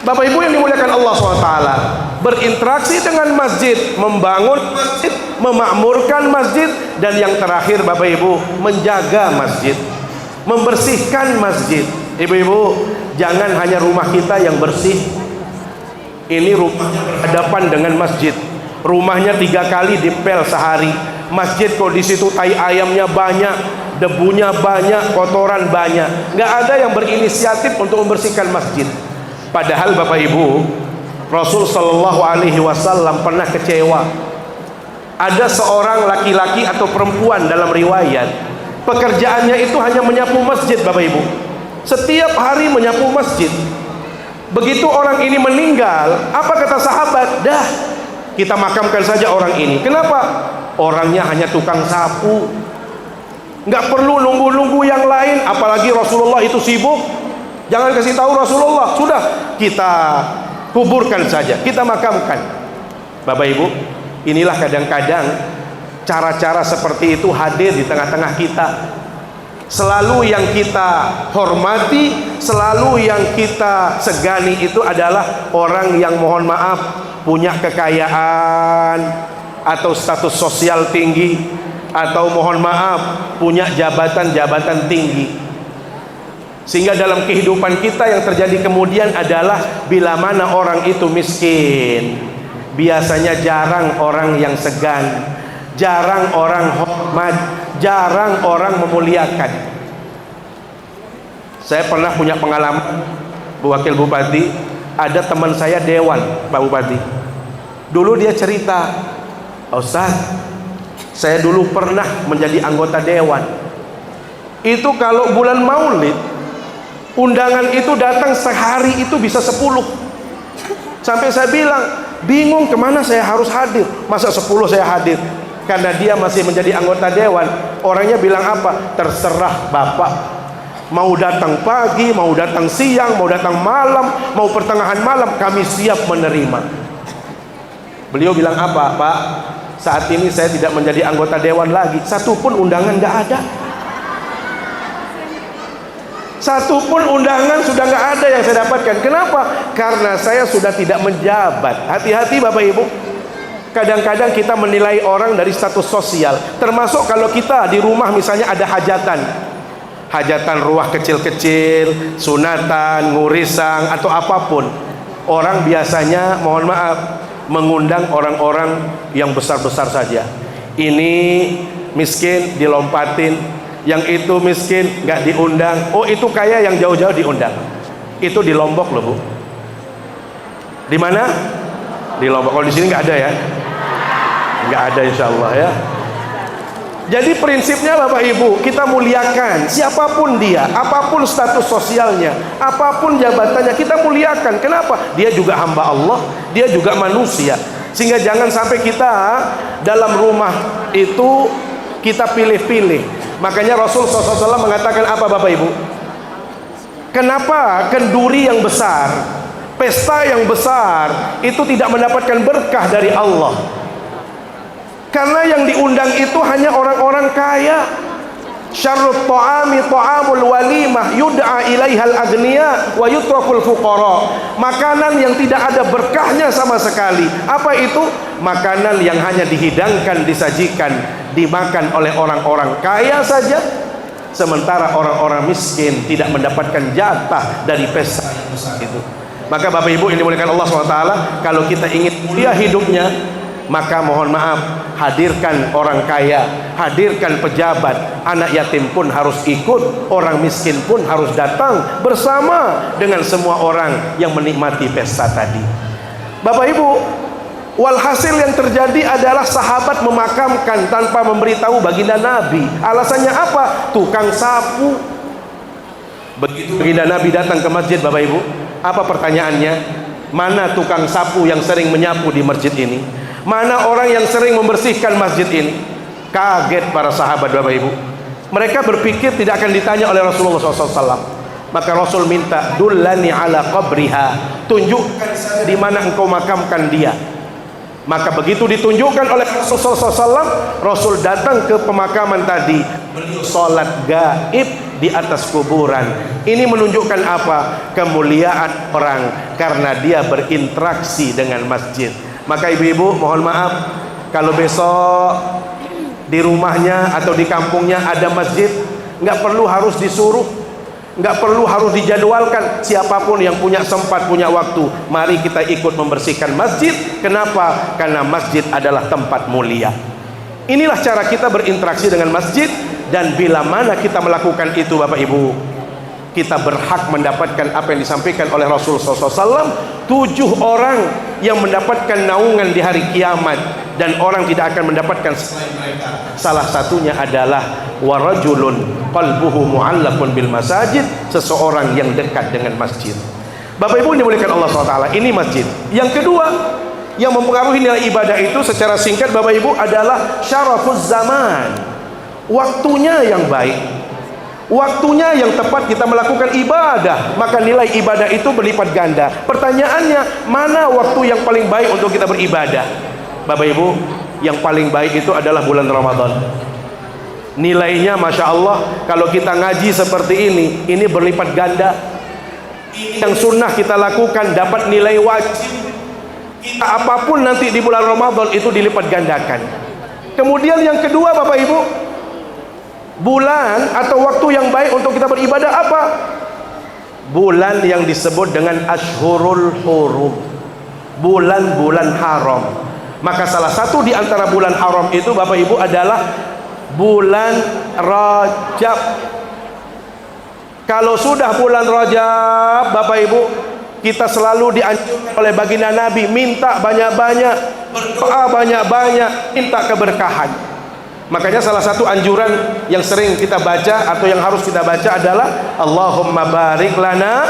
Speaker 1: Bapak Ibu yang dimuliakan Allah SWT, berinteraksi dengan masjid, membangun masjid, memakmurkan masjid, dan yang terakhir Bapak Ibu, menjaga masjid, membersihkan masjid. Ibu-ibu, jangan hanya rumah kita yang bersih. Ini rumahnya berhadapan dengan masjid. rumahnya 3 kali dipel sehari. Masjid kok di situ tai ayamnya banyak, debunya banyak, kotoran banyak. Nggak ada yang berinisiatif untuk membersihkan masjid. Padahal Bapak Ibu, Rasul Shallallahu Alaihi Wasallam pernah kecewa. Ada seorang laki-laki atau perempuan dalam riwayat, pekerjaannya itu hanya menyapu masjid Bapak Ibu. Setiap hari menyapu masjid. Begitu orang ini meninggal, apa kata sahabat? Dah, kita makamkan saja orang ini. Kenapa? Orangnya hanya tukang sapu, nggak perlu nunggu-nunggu yang lain. Apalagi Rasulullah itu sibuk. Jangan kasih tahu Rasulullah, sudah kita kuburkan saja, kita makamkan. Bapak Ibu, inilah kadang-kadang cara-cara seperti itu hadir di tengah-tengah kita. Selalu yang kita hormati, selalu yang kita segani itu adalah orang yang mohon maaf punya kekayaan atau status sosial tinggi, atau mohon maaf punya jabatan-jabatan tinggi. Sehingga dalam kehidupan kita yang terjadi kemudian adalah bila mana orang itu miskin, biasanya jarang orang yang segan, jarang orang hormat, jarang orang memuliakan. Saya pernah punya pengalaman, Bu Wakil Bupati, ada teman saya dewan, Pak Bupati. Dulu dia cerita, Ustaz, saya dulu pernah menjadi anggota dewan. Itu kalau bulan Maulid, undangan itu datang sehari itu bisa 10. Sampai saya bilang, bingung kemana saya harus hadir. Masa 10 saya hadir? Karena dia masih menjadi anggota dewan. Orangnya bilang apa? Terserah Bapak, mau datang pagi, mau datang siang, mau datang malam, mau pertengahan malam, kami siap menerima. Beliau bilang apa? Pak, saat ini saya tidak menjadi anggota dewan lagi. Satupun undangan nggak ada. Satupun undangan sudah nggak ada yang saya dapatkan. Kenapa? Karena saya sudah tidak menjabat. Hati-hati Bapak Ibu. Kadang-kadang kita menilai orang dari status sosial. Termasuk kalau kita di rumah misalnya ada hajatan. Hajatan ruah kecil-kecil, sunatan, ngurisang, atau apapun. Orang biasanya, mohon maaf, mengundang orang-orang yang besar-besar saja. Ini miskin dilompatin, yang itu miskin nggak diundang. Oh, itu kaya yang jauh-jauh diundang. Itu di Lombok loh, Bu. Di mana? Di Lombok. Kalau di sini nggak ada ya? Nggak ada, insya Allah ya. Jadi prinsipnya Bapak Ibu, kita muliakan siapapun dia, apapun status sosialnya, apapun jabatannya, kita muliakan. Kenapa? Dia juga hamba Allah, dia juga manusia. Sehingga jangan sampai kita dalam rumah itu kita pilih-pilih. Makanya Rasul SAW mengatakan apa Bapak Ibu? Kenapa kenduri yang besar, pesta yang besar itu tidak mendapatkan berkah dari Allah? Karena yang diundang itu hanya orang-orang kaya. Syarrut ta'ami ta'amul walimah yud'a ilaihal agniya wa yutrakul fuqara. Makanan yang tidak ada berkahnya sama sekali. Apa itu? Makanan yang hanya dihidangkan, disajikan, dimakan oleh orang-orang kaya saja, sementara orang-orang miskin tidak mendapatkan jatah dari pesta itu. Maka Bapak Ibu yang dimuliakan Allah SWT, kalau kita ingin mulia hidupnya, maka mohon maaf, hadirkan orang kaya, hadirkan pejabat, anak yatim pun harus ikut, orang miskin pun harus datang bersama dengan semua orang yang menikmati pesta tadi. Bapak Ibu, walhasil yang terjadi adalah sahabat memakamkan tanpa memberitahu baginda Nabi. Alasannya apa? Tukang sapu. Begitu baginda Nabi datang ke masjid, Bapak Ibu, apa pertanyaannya? Mana tukang sapu yang sering menyapu di masjid ini? Mana orang yang sering membersihkan masjid ini? Kaget para sahabat Bapak Ibu. Mereka berpikir tidak akan ditanya oleh Rasulullah SAW. Maka Rasul minta, dullani ala qabriha, tunjukkan di mana engkau makamkan dia. Maka begitu ditunjukkan oleh Rasulullah SAW, Rasul datang ke pemakaman tadi. Beliau sholat gaib di atas kuburan. Ini menunjukkan apa? Kemuliaan orang karena dia berinteraksi dengan masjid. Maka ibu-ibu mohon maaf, kalau besok di rumahnya atau di kampungnya ada masjid, nggak perlu harus disuruh. Nggak perlu harus dijadwalkan. Siapapun yang punya sempat, punya waktu, mari kita ikut membersihkan masjid. Kenapa? Karena masjid adalah tempat mulia. Inilah cara kita berinteraksi dengan masjid. Dan bila mana kita melakukan itu, Bapak Ibu, kita berhak mendapatkan apa yang disampaikan oleh Rasulullah SAW. 7 orang yang mendapatkan naungan di hari kiamat, dan orang tidak akan mendapatkan selain mereka. Salah satunya adalah warajulun qalbuhu mu'allaqun bil masajid, seseorang yang dekat dengan masjid. Bapak Ibu dimuliakan Allah SWT, ini masjid. Yang kedua yang mempengaruhi nilai ibadah itu secara singkat, Bapak Ibu, adalah syarafuz zaman, waktunya yang baik, waktunya yang tepat kita melakukan ibadah, maka nilai ibadah itu berlipat ganda. Pertanyaannya, mana waktu yang paling baik untuk kita beribadah? Bapak Ibu, yang paling baik itu adalah bulan Ramadan. Nilainya Masya Allah, kalau kita ngaji seperti ini berlipat ganda. Yang sunnah kita lakukan dapat nilai wajib. Kita apapun nanti di bulan Ramadan itu dilipat gandakan. Kemudian yang kedua, Bapak Ibu, bulan atau waktu yang baik untuk kita beribadah apa? Bulan yang disebut dengan Ashhurul Hurum, bulan-bulan haram. Maka salah satu di antara bulan haram itu, Bapak Ibu, adalah bulan Rajab. Kalau sudah bulan Rajab, Bapak Ibu, kita selalu dianjurkan oleh baginda Nabi, minta banyak-banyak, berdoa banyak-banyak, minta keberkahan. Makanya salah satu anjuran yang sering kita baca atau yang harus kita baca adalah Allahumma barik lana.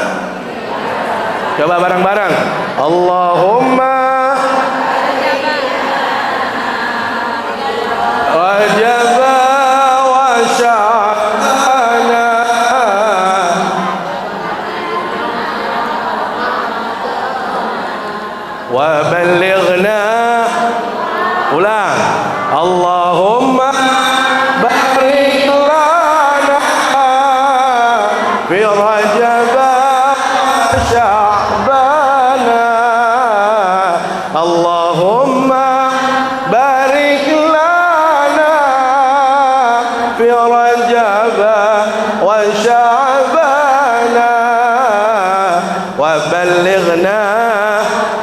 Speaker 1: Coba bareng-bareng, Allahumma Rajab wa Sya'bana wa ballighna. Ulang, Allahumma barik lana fi Rajab wa Sya'bana. Allahumma barik lana fi Rajab wa Sya'bana wa ballighna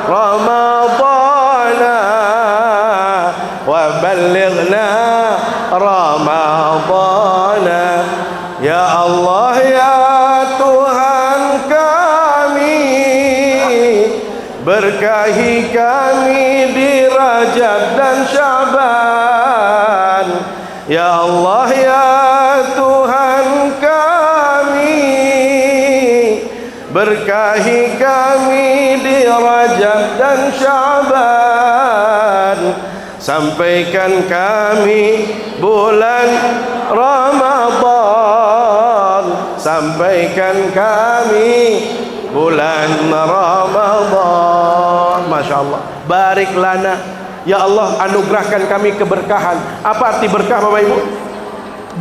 Speaker 1: Ramadana wa ballighna Ramadana. Ya Allah, ya Tuhan kami, berkahi kami di Rajab dan Sya'ban. Ya Allah, ya Tuhan kami, berkahi kami di Rajab dan Sya'ban. Sampaikan kami bulan Ramadan, sampaikan kami bulan Ramadan. Masya Allah, barik lana, ya Allah, anugerahkan kami keberkahan. Apa arti berkah, Bapak Ibu?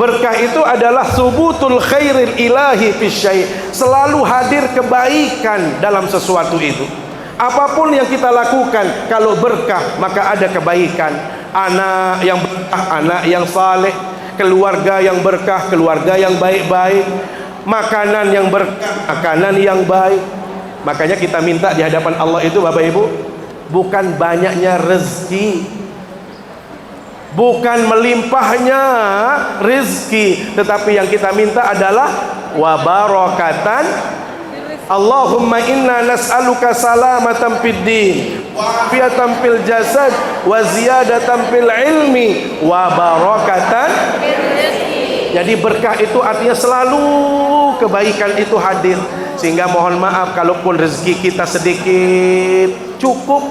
Speaker 1: Berkah itu adalah subutul khairil ilahi fisyai, selalu hadir kebaikan dalam sesuatu itu. Apapun yang kita lakukan, kalau berkah maka ada kebaikan. Anak yang berkah, anak yang saleh. Keluarga yang berkah, keluarga yang baik-baik. Makanan yang berkah, makanan yang baik. Makanya kita minta di hadapan Allah itu, Bapak Ibu, bukan banyaknya rezeki, bukan melimpahnya rezeki, tetapi yang kita minta adalah wabarakatan. Allahumma inna nas'aluka salamatan fid din wa afiatan fil jasad wa ziyadatan fil ilmi wa barakatan. Jadi berkah itu artinya selalu kebaikan itu hadir. Sehingga mohon maaf kalaupun rezeki kita sedikit, cukup.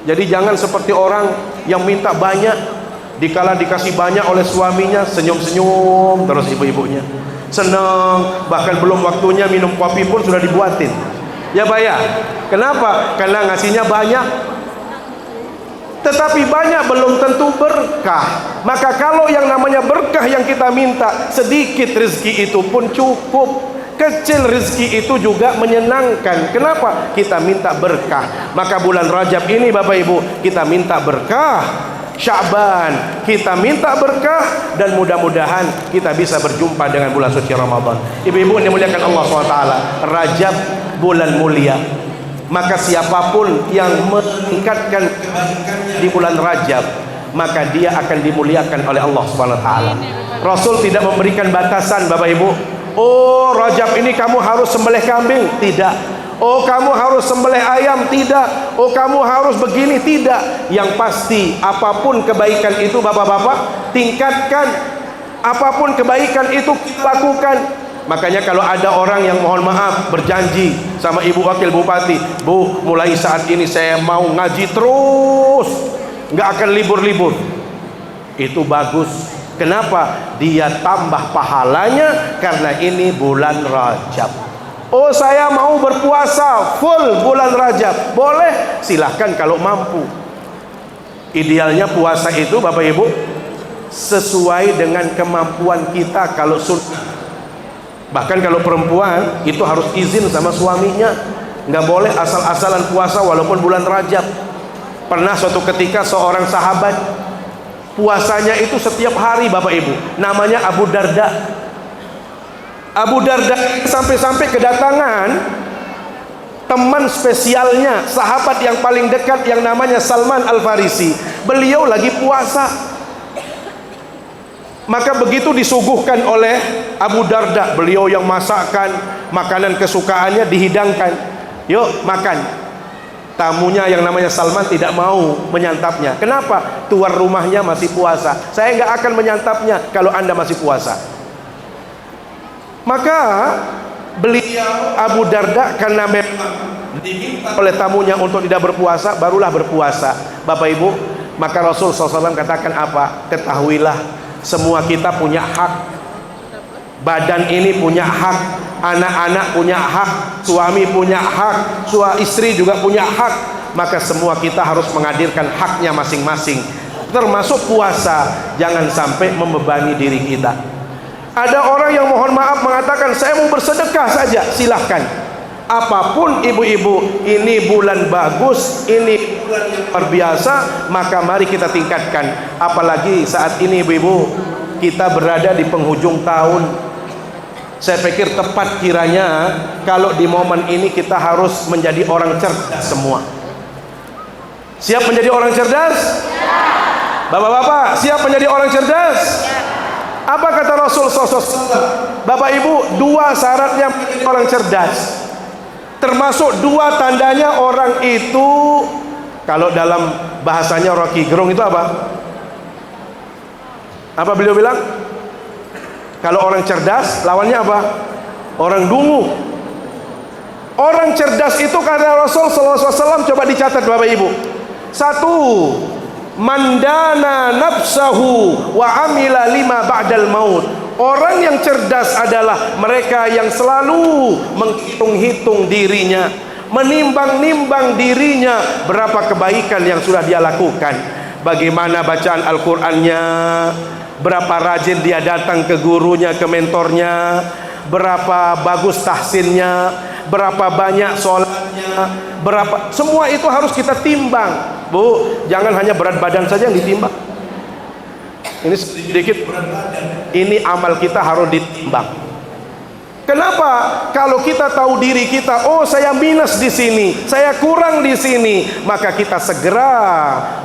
Speaker 1: Jadi jangan seperti orang yang minta banyak, dikala dikasih banyak oleh suaminya senyum-senyum terus ibu-ibunya, senang, bahkan belum waktunya minum kopi pun sudah dibuatin. Ya Pak ya, kenapa? Karena ngasihnya banyak, tetapi banyak belum tentu berkah. Maka kalau yang namanya berkah yang kita minta, sedikit rezeki itu pun cukup. Kecil rezeki itu juga menyenangkan. Kenapa? Kita minta berkah. Maka bulan Rajab ini Bapak Ibu, kita minta berkah. Sya'ban. Kita minta berkah dan mudah-mudahan kita bisa berjumpa dengan bulan suci Ramadan. Ibu-ibu yang dimuliakan Allah SWT, Rajab bulan mulia. Maka siapapun yang meningkatkan kebaikannya di bulan Rajab, maka dia akan dimuliakan oleh Allah Subhanahu wa taala. Rasul tidak memberikan batasan, Bapak Ibu. Oh, Rajab ini kamu harus sembelih kambing, tidak. Oh, kamu harus sembelih ayam, tidak. Oh, kamu harus begini, tidak. Yang pasti apapun kebaikan itu Bapak-bapak tingkatkan. Apapun kebaikan itu lakukan. Makanya kalau ada orang yang mohon maaf berjanji sama Ibu Wakil Bupati, Bu, mulai saat ini saya mau ngaji terus, nggak akan libur-libur. Itu bagus. Kenapa? Dia tambah pahalanya karena ini bulan Rajab. Oh, saya mau berpuasa full bulan Rajab. Boleh, silahkan kalau mampu. Idealnya puasa itu Bapak Ibu sesuai dengan kemampuan kita kalau sunnah. Bahkan kalau perempuan itu harus izin sama suaminya, nggak boleh asal-asalan puasa walaupun bulan Rajab. Pernah suatu ketika seorang sahabat puasanya itu setiap hari Bapak Ibu, namanya Abu Darda. Abu Darda sampai-sampai kedatangan teman spesialnya, sahabat yang paling dekat yang namanya Salman Al-Farisi. Beliau lagi puasa. Maka begitu disuguhkan oleh Abu Darda, beliau yang masakkan makanan kesukaannya dihidangkan, yuk makan. Tamunya yang namanya Salman tidak mau menyantapnya. Kenapa? Tuan rumahnya masih puasa. Saya nggak akan menyantapnya kalau Anda masih puasa. Maka beliau Abu Darda karena memang diminta oleh tamunya untuk tidak berpuasa, barulah berpuasa. Bapak Ibu, maka Rasul SAW katakan apa? Ketahuilah, semua kita punya hak. Badan ini punya hak, anak-anak punya hak, suami punya hak, istri juga punya hak. Maka semua kita harus menghadirkan haknya masing-masing, termasuk puasa. Jangan sampai membebani diri kita. Ada orang yang mohon maaf mengatakan saya mau bersedekah saja, silahkan. Apapun ibu-ibu, ini bulan bagus, ini bulan yang luar biasa, maka mari kita tingkatkan. Apalagi saat ini ibu-ibu, kita berada di penghujung tahun. Saya pikir tepat kiranya kalau di momen ini kita harus menjadi orang cerdas semua. Siap menjadi orang cerdas? Bapak-bapak, siap menjadi orang cerdas? Apa kata Rasul SAW? Bapak Ibu, dua syaratnya menjadi orang cerdas. Termasuk dua tandanya orang itu, kalau dalam bahasanya Rocky Gerung itu apa? Apa beliau bilang? Kalau orang cerdas lawannya apa? Orang dungu. Orang cerdas itu karena Rasul SAW, coba dicatat Bapak Ibu. Satu, mandana nafsahu wa amila lima ba'dal maut. Orang yang cerdas adalah mereka yang selalu menghitung-hitung dirinya, menimbang-nimbang dirinya, berapa kebaikan yang sudah dia lakukan, bagaimana bacaan Al-Qur'annya, berapa rajin dia datang ke gurunya, ke mentornya, berapa bagus tahsinnya, berapa banyak sholatnya, berapa, semua itu harus kita timbang. Bu, jangan hanya berat badan saja yang ditimbang. Ini sedikit berat badan. Ini amal kita harus ditimbang. Kenapa? Kalau kita tahu diri kita, oh saya minus di sini, saya kurang di sini, maka kita segera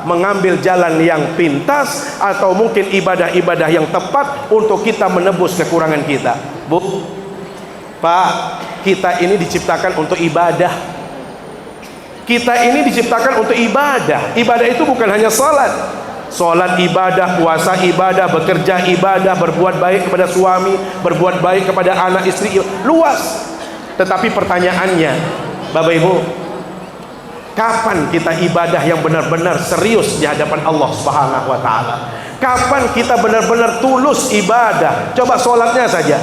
Speaker 1: mengambil jalan yang pintas atau mungkin ibadah-ibadah yang tepat untuk kita menebus kekurangan kita. Bu, Pak, kita ini diciptakan untuk ibadah. Kita ini diciptakan untuk ibadah. Ibadah itu bukan hanya salat. Salat ibadah, puasa ibadah, bekerja ibadah, berbuat baik kepada suami, berbuat baik kepada anak istri, luas. Tetapi pertanyaannya, Bapak Ibu, kapan kita ibadah yang benar-benar serius di hadapan Allah Subhanahu wa taala? Kapan kita benar-benar tulus ibadah? Coba salatnya saja.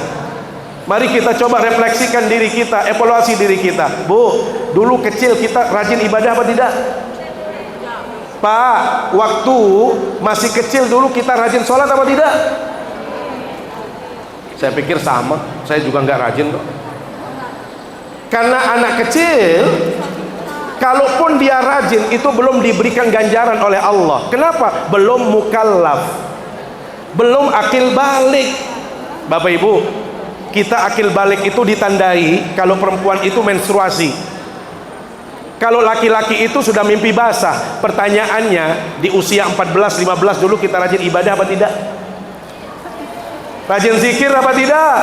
Speaker 1: Mari kita coba refleksikan diri kita, evaluasi diri kita. Bu, dulu kecil kita rajin ibadah apa tidak? Pak, waktu masih kecil dulu kita rajin sholat apa tidak? Saya pikir sama, saya juga nggak rajin kok. Karena anak kecil Kalaupun dia rajin, itu belum diberikan ganjaran oleh Allah. Kenapa? Belum mukallaf, belum akil balik. Bapak Ibu, kita akil balik itu ditandai kalau perempuan itu menstruasi. Kalau laki-laki itu sudah mimpi basah. Pertanyaannya, di usia 14-15 dulu kita rajin ibadah apa tidak? Rajin zikir apa tidak?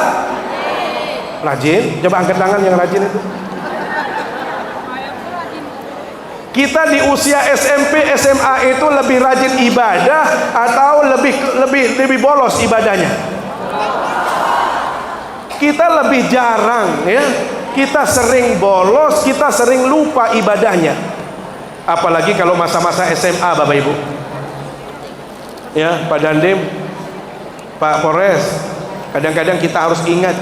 Speaker 1: Rajin. Coba angkat tangan yang rajin itu. Kita di usia SMP, SMA itu lebih rajin ibadah atau lebih bolos ibadahnya? Kita lebih jarang, ya. Kita sering bolos, kita sering lupa ibadahnya. Apalagi kalau masa-masa SMA, Bapak Ibu. Ya, Pak Dandim, Pak Polres, kadang-kadang kita harus ingat.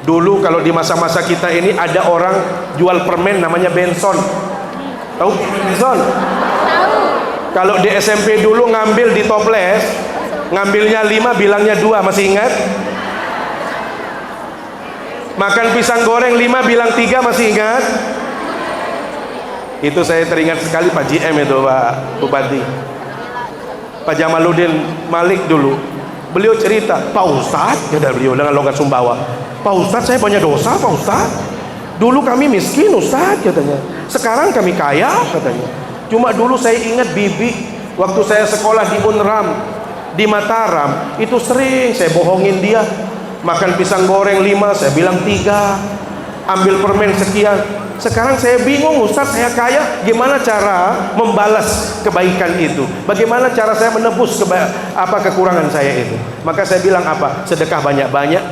Speaker 1: Dulu kalau di masa-masa kita ini ada orang jual permen namanya Benson. Tahu Benson? Tahu. Kalau di SMP dulu ngambil di toples, ngambilnya 5 bilangnya 2, masih ingat? Makan pisang goreng 5 bilang 3, masih ingat? Itu saya teringat sekali Pak JM itu, Pak Bupati, Pak Jamaluddin Malik dulu. Beliau cerita, Pak Ustadz, kata beliau dengan logat Sumbawa, Pak Ustadz, saya banyak dosa Pak Ustadz. Dulu kami miskin Ustadz, katanya. Sekarang kami kaya, katanya. Cuma dulu saya ingat bibi, waktu saya sekolah di Unram, di Mataram, itu sering saya bohongin dia. Makan pisang goreng 5, saya bilang 3. Ambil permen sekian. Sekarang saya bingung Ustadz, saya kaya, gimana cara membalas kebaikan itu? Bagaimana cara saya menebus kekurangan saya itu? Maka saya bilang apa? Sedekah banyak-banyak.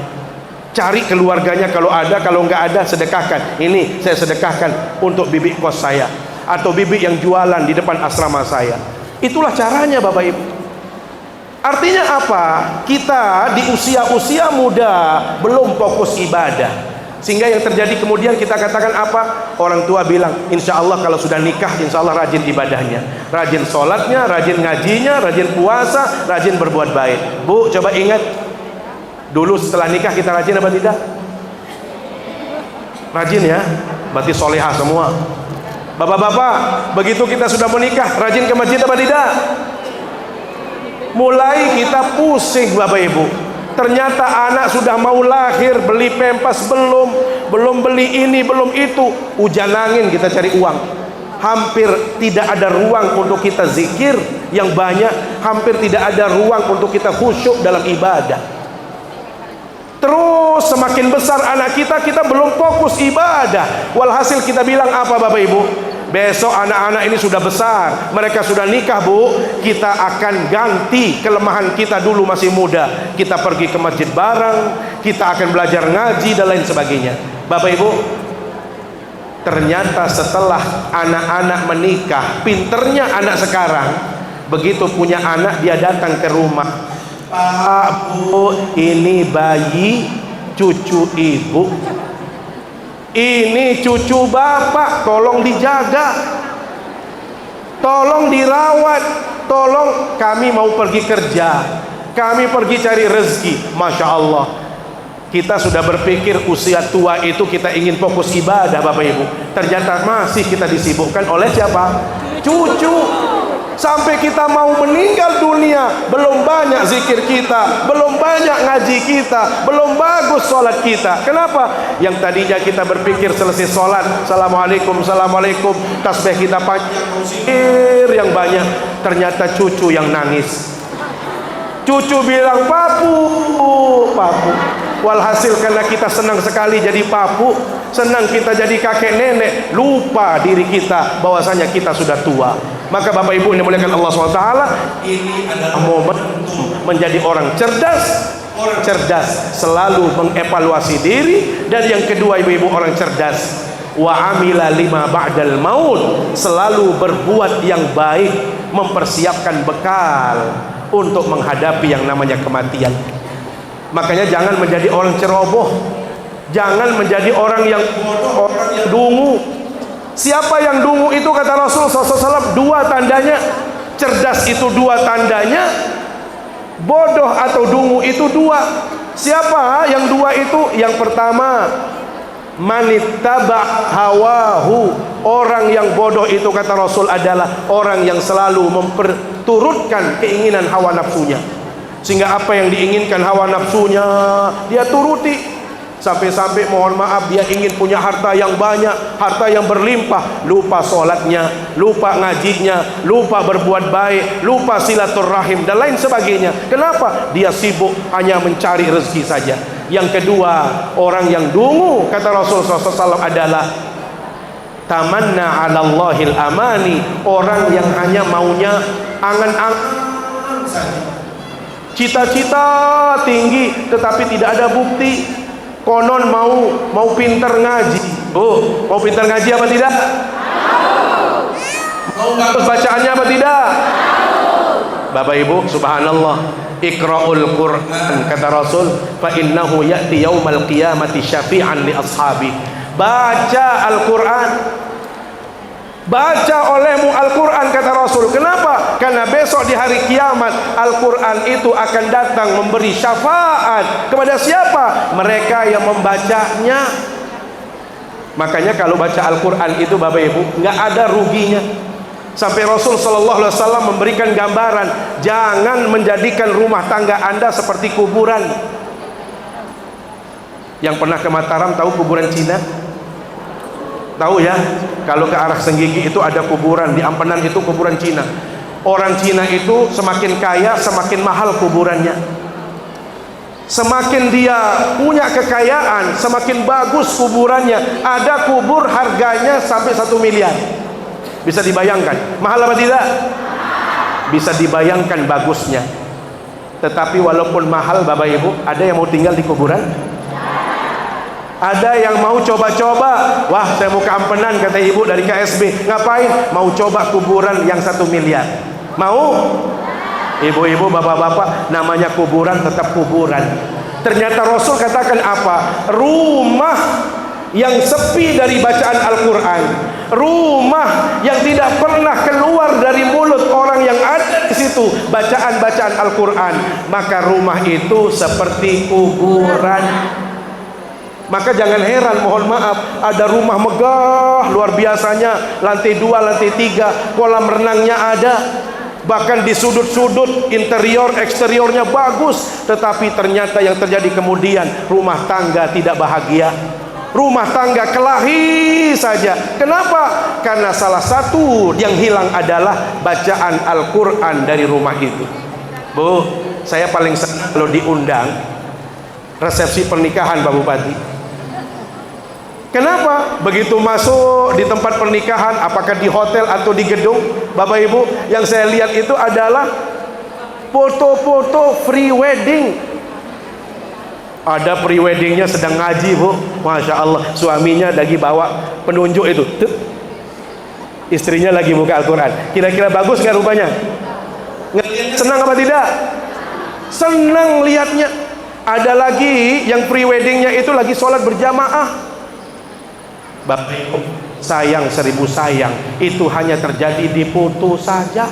Speaker 1: Cari keluarganya kalau ada, kalau nggak ada sedekahkan. Ini saya sedekahkan untuk bibi kos saya atau bibi yang jualan di depan asrama saya. Itulah caranya Bapak Ibu. Artinya apa? Kita di usia-usia muda belum fokus ibadah, sehingga yang terjadi kemudian kita katakan apa? Orang tua bilang, insya Allah kalau sudah nikah, insya Allah rajin ibadahnya, rajin sholatnya, rajin ngajinya, rajin puasa, rajin berbuat baik. Bu, coba ingat, dulu setelah nikah kita rajin apa tidak? Rajin ya, berarti solehah semua. Bapak-bapak, begitu kita sudah menikah, rajin ke masjid apa tidak? Mulai kita pusing Bapak Ibu. Ternyata anak sudah mau lahir, beli pempas belum beli ini, belum itu. Hujan angin kita cari uang. Hampir tidak ada ruang untuk kita zikir yang banyak. Hampir tidak ada ruang untuk kita khusyuk dalam ibadah. Terus semakin besar anak kita belum fokus ibadah. Walhasil kita bilang apa Bapak Ibu? Besok anak-anak ini sudah besar, mereka sudah nikah Bu, kita akan ganti kelemahan kita dulu masih muda. Kita pergi ke masjid bareng, kita akan belajar ngaji dan lain sebagainya. Bapak Ibu, ternyata setelah anak-anak menikah, pinternya anak sekarang, begitu punya anak dia datang ke rumah, Pak Bu, ini bayi cucu ibu, ini cucu bapak, tolong dijaga, tolong dirawat, tolong, kami mau pergi kerja, kami pergi cari rezeki. Masya Allah, kita sudah berpikir usia tua itu kita ingin fokus ibadah Bapak Ibu. Ternyata masih kita disibukkan oleh siapa? Cucu. Sampai kita mau meninggal dunia, belum banyak zikir kita, belum banyak ngaji kita, belum bagus sholat kita. Kenapa? Yang tadinya kita berpikir selesai sholat, Assalamualaikum, Assalamualaikum, tasbih kita panjang, zikir yang banyak, ternyata cucu yang nangis. Cucu bilang papu, papu. Walhasil karena kita senang sekali jadi papu, senang kita jadi kakek nenek, lupa diri kita bahwasanya kita sudah tua. Maka Bapak Ibu yang dimuliakan Allah SWT, ini adalah momen menjadi orang cerdas. Orang cerdas selalu mengevaluasi diri. Dan yang kedua ibu-ibu, orang cerdas wa amila lima ba'dal maut, selalu berbuat yang baik, mempersiapkan bekal untuk menghadapi yang namanya kematian. Makanya jangan menjadi orang ceroboh, jangan menjadi orang yang bodoh, orang yang dungu. Siapa yang dungu itu kata Rasul SAW, dua tandanya. Cerdas itu dua tandanya, bodoh atau dungu itu dua. Siapa yang dua itu? Yang pertama, manittaba hawahu, orang yang bodoh itu kata Rasul adalah orang yang selalu memperturutkan keinginan hawa nafsunya, sehingga apa yang diinginkan hawa nafsunya dia turuti. Sampai-sampai mohon maaf dia ingin punya harta yang banyak, harta yang berlimpah, lupa sholatnya, lupa ngajinya, lupa berbuat baik, lupa silaturahim dan lain sebagainya. Kenapa? Dia sibuk hanya mencari rezeki saja. Yang kedua, orang yang dungu kata Rasulullah SAW adalah tamanna 'ala Allahil amani, orang yang hanya maunya angan-angan saja. Cita-cita tinggi tetapi tidak ada bukti. Konon mau pinter ngaji. Oh, mau pinter ngaji apa tidak? Mau bagus bacaannya apa tidak? Bapak Ibu, subhanallah, iqra'ul Qur'an kata Rasul, fa innahu ya'ti yaumal qiyamati syafi'an li ashabi. Baca Al-Qur'an. Baca olehmu Al-Quran kata Rasul. Kenapa? Karena besok di hari kiamat Al-Quran itu akan datang memberi syafaat kepada siapa? Mereka yang membacanya. Makanya kalau baca Al-Quran itu Bapak Ibu nggak ada ruginya. Sampai Rasul Sallallahu Alaihi Wasallam memberikan gambaran, jangan menjadikan rumah tangga Anda seperti kuburan. Yang pernah ke Mataram tahu kuburan Cina? Tahu ya, kalau ke arah Senggigi itu ada kuburan, di Ampenan itu kuburan Cina. Orang Cina itu semakin kaya semakin mahal kuburannya. Semakin dia punya kekayaan semakin bagus kuburannya. Ada kubur harganya sampai 1 miliar. Bisa dibayangkan mahal apa tidak? Bisa dibayangkan bagusnya. Tetapi walaupun mahal Bapak Ibu, ada yang mau tinggal di kuburan? Ada yang mau coba-coba. Wah, saya mau ke Ampenan kata ibu dari KSB. Ngapain? Mau coba kuburan yang 1 miliar. Mau? Ibu-ibu, bapak-bapak, namanya kuburan tetap kuburan. Ternyata Rasul katakan apa? Rumah yang sepi dari bacaan Al-Quran, rumah yang tidak pernah keluar dari mulut orang yang ada di situ bacaan-bacaan Al-Quran, maka rumah itu seperti kuburan. Maka jangan heran, mohon maaf, ada rumah megah luar biasanya, lantai 2, lantai 3, kolam renangnya ada, bahkan di sudut-sudut interior eksteriornya bagus, tetapi ternyata yang terjadi kemudian rumah tangga tidak bahagia, rumah tangga kelahi saja. Kenapa? Karena salah satu yang hilang adalah bacaan Al-Quran dari rumah itu. Bu, saya paling senang kalau diundang resepsi pernikahan Pak Bupati. Kenapa? Begitu masuk di tempat pernikahan, apakah di hotel atau di gedung, Bapak Ibu, yang saya lihat itu adalah foto-foto free wedding. Ada free weddingnya sedang ngaji, Bu. Masya Allah, suaminya lagi bawa penunjuk itu. Istrinya lagi buka Al-Quran. Kira-kira bagus nggak rupanya? Senang apa tidak? Senang lihatnya. Ada lagi yang free weddingnya itu lagi sholat berjamaah. Bapak Ibu, sayang 1000 sayang, itu hanya terjadi di foto saja.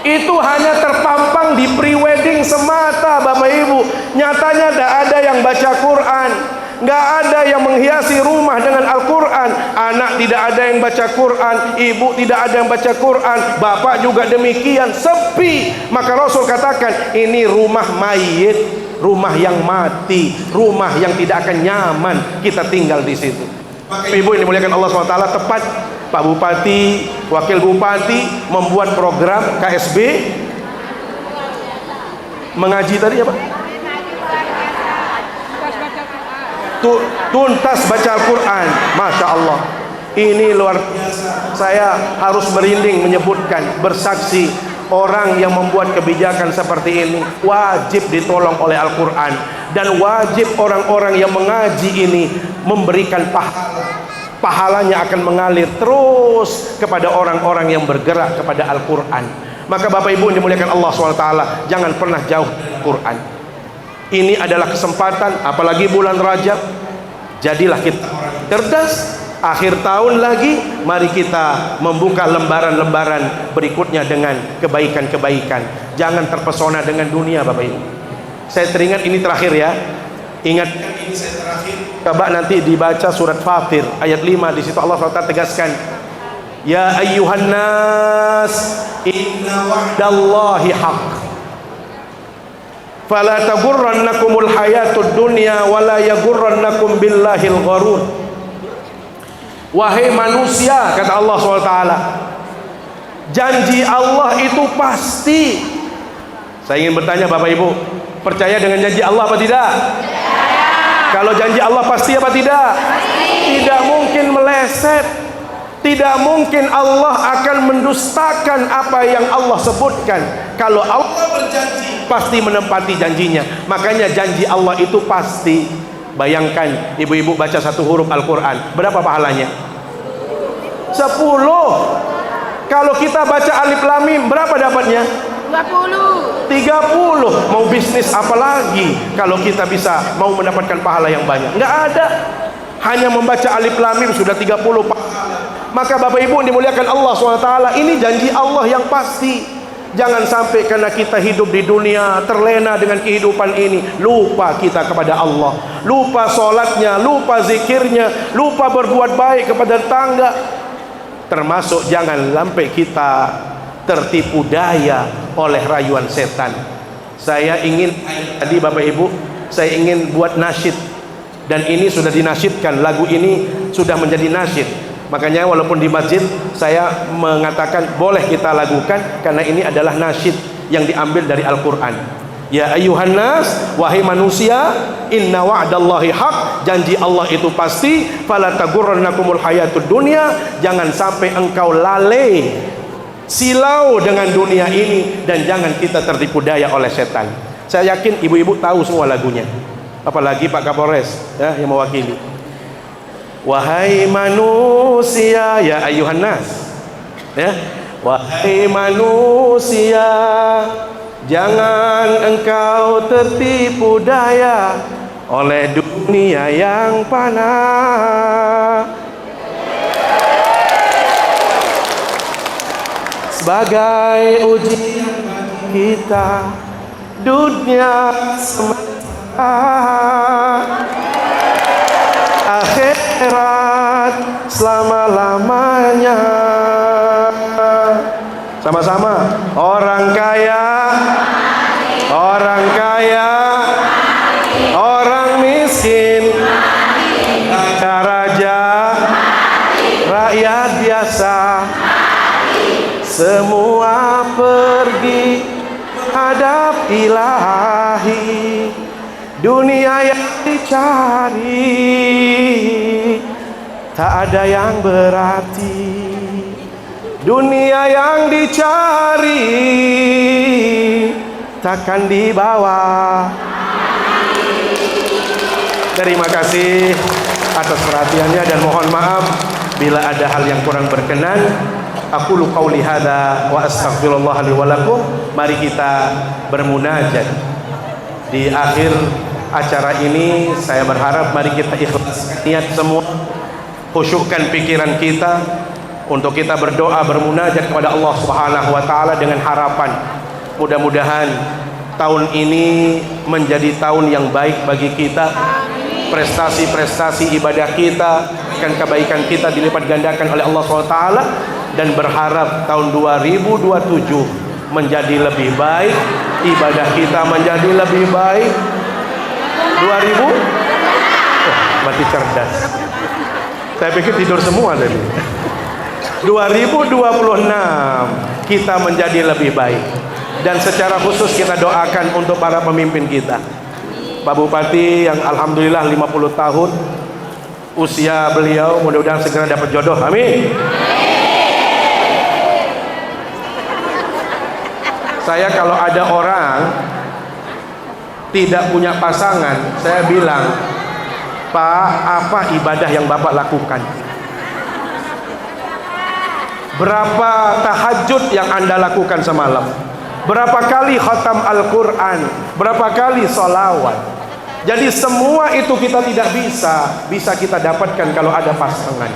Speaker 1: Itu hanya terpampang di pre-wedding semata Bapak Ibu. Nyatanya tidak ada yang baca Quran, nggak ada yang menghiasi rumah dengan Al-Quran. Anak tidak ada yang baca Quran, ibu tidak ada yang baca Quran, bapak juga demikian, sepi. Maka Rasul katakan ini rumah mayit, rumah yang mati, rumah yang tidak akan nyaman kita tinggal di situ. Ibu ini dimuliakan Allah SWT, tepat Pak Bupati, Wakil Bupati membuat program KSB mengaji tadi apa? Tuntas baca Al-Quran. Masya Allah, ini luar biasa. Saya harus merinding menyebutkan, bersaksi, orang yang membuat kebijakan seperti ini wajib ditolong oleh Al-Quran, dan wajib orang-orang yang mengaji ini memberikan pahala. Pahalanya akan mengalir terus kepada orang-orang yang bergerak kepada Al-Quran. Maka Bapak Ibu yang dimuliakan Allah SWT, jangan pernah jauh dari Al-Quran. Ini adalah kesempatan, apalagi bulan Rajab. Jadilah kita cerdas. Akhir tahun lagi, mari kita membuka lembaran-lembaran berikutnya dengan kebaikan-kebaikan. Jangan terpesona dengan dunia Bapak Ibu. Saya teringat ini terakhir ya, Ingat ini saya terakhir. Coba nanti dibaca surat Fatir ayat 5, di situ Allah SWT tegaskan, ya ayyuhan nas inna wa'dallahi haq fala tagurrannakumul hayatud dunya wala yagurrannakum billahil gharur. Wahai manusia, kata Allah SWT, janji Allah itu pasti. Saya ingin bertanya Bapak Ibu, percaya dengan janji Allah apa tidak? Kalau janji Allah pasti apa tidak? Tidak mungkin meleset. Tidak mungkin Allah akan mendustakan apa yang Allah sebutkan. Kalau Allah berjanji, pasti menepati janjinya. Makanya janji Allah itu pasti. Bayangkan ibu-ibu baca satu huruf Al-Quran, berapa pahalanya? 10. Kalau kita baca Alif Lam Mim, berapa dapatnya? 30. Mau bisnis apa lagi kalau kita bisa mau mendapatkan pahala yang banyak? Nggak ada. Hanya membaca Alif Lam Mim sudah 30 pahala. Maka Bapak Ibu dimuliakan Allah SWT, ini janji Allah yang pasti. Jangan sampai karena kita hidup di dunia terlena dengan kehidupan ini, lupa kita kepada Allah, lupa sholatnya, lupa zikirnya, lupa berbuat baik kepada tetangga. Termasuk jangan sampai kita tertipu daya oleh rayuan setan. Saya ingin tadi Bapak Ibu, saya ingin buat nasyid, dan ini sudah dinasyidkan, lagu ini sudah menjadi nasyid. Makanya walaupun di masjid saya mengatakan boleh kita lakukan, karena ini adalah nasyid yang diambil dari Al-Quran. Ya ayyuhan nas, wahai manusia, inna wa'dallahi haq, janji Allah itu pasti. Fala tagurrannakumul hayatud dunya, jangan sampai engkau lalai, silau dengan dunia ini, dan jangan kita tertipu daya oleh setan. Saya yakin ibu-ibu tahu semua lagunya, apalagi Pak Kapolres ya, yang mewakili. Wahai manusia, ya ayyuhan nas, ya, wahai manusia, jangan engkau tertipu daya oleh dunia yang fana. Sebagai ujian kita, dunia semesta, akhirat selama-lamanya. Sama-sama, orang kaya, orang kaya, orang miskin, raja, rakyat biasa, semua pergi hadap ilahi. Dunia yang dicari tak ada yang berarti. Dunia yang dicari takkan dibawa. Terima kasih atas perhatiannya, dan mohon maaf bila ada hal yang kurang berkenan. Aqulu qauli hadza wa astaghfirullah li wa lakum. Mari kita bermunajat di akhir acara ini. Saya berharap mari kita ikhlas niat semua, khusyukkan pikiran kita untuk kita berdoa, bermunajat kepada Allah Subhanahu wa taala dengan harapan mudah-mudahan tahun ini menjadi tahun yang baik bagi kita. Prestasi-prestasi ibadah kita, kebaikan kita dilipat gandakan oleh Allah SWT, dan berharap tahun 2027 menjadi lebih baik, ibadah kita menjadi lebih baik. 2000 mati cerdas, saya pikir tidur semua tadi. 2026 kita menjadi lebih baik, dan secara khusus kita doakan untuk para pemimpin kita. Pak Bupati yang alhamdulillah 50 tahun usia beliau, mudah-mudahan segera dapat jodoh, amin. Saya kalau ada orang tidak punya pasangan, saya bilang, Pak, apa ibadah yang Bapak lakukan? Berapa tahajud yang Anda lakukan semalam? Berapa kali khatam Al-Quran? Berapa kali sholawat? Jadi semua itu kita tidak bisa kita dapatkan kalau ada pasangan.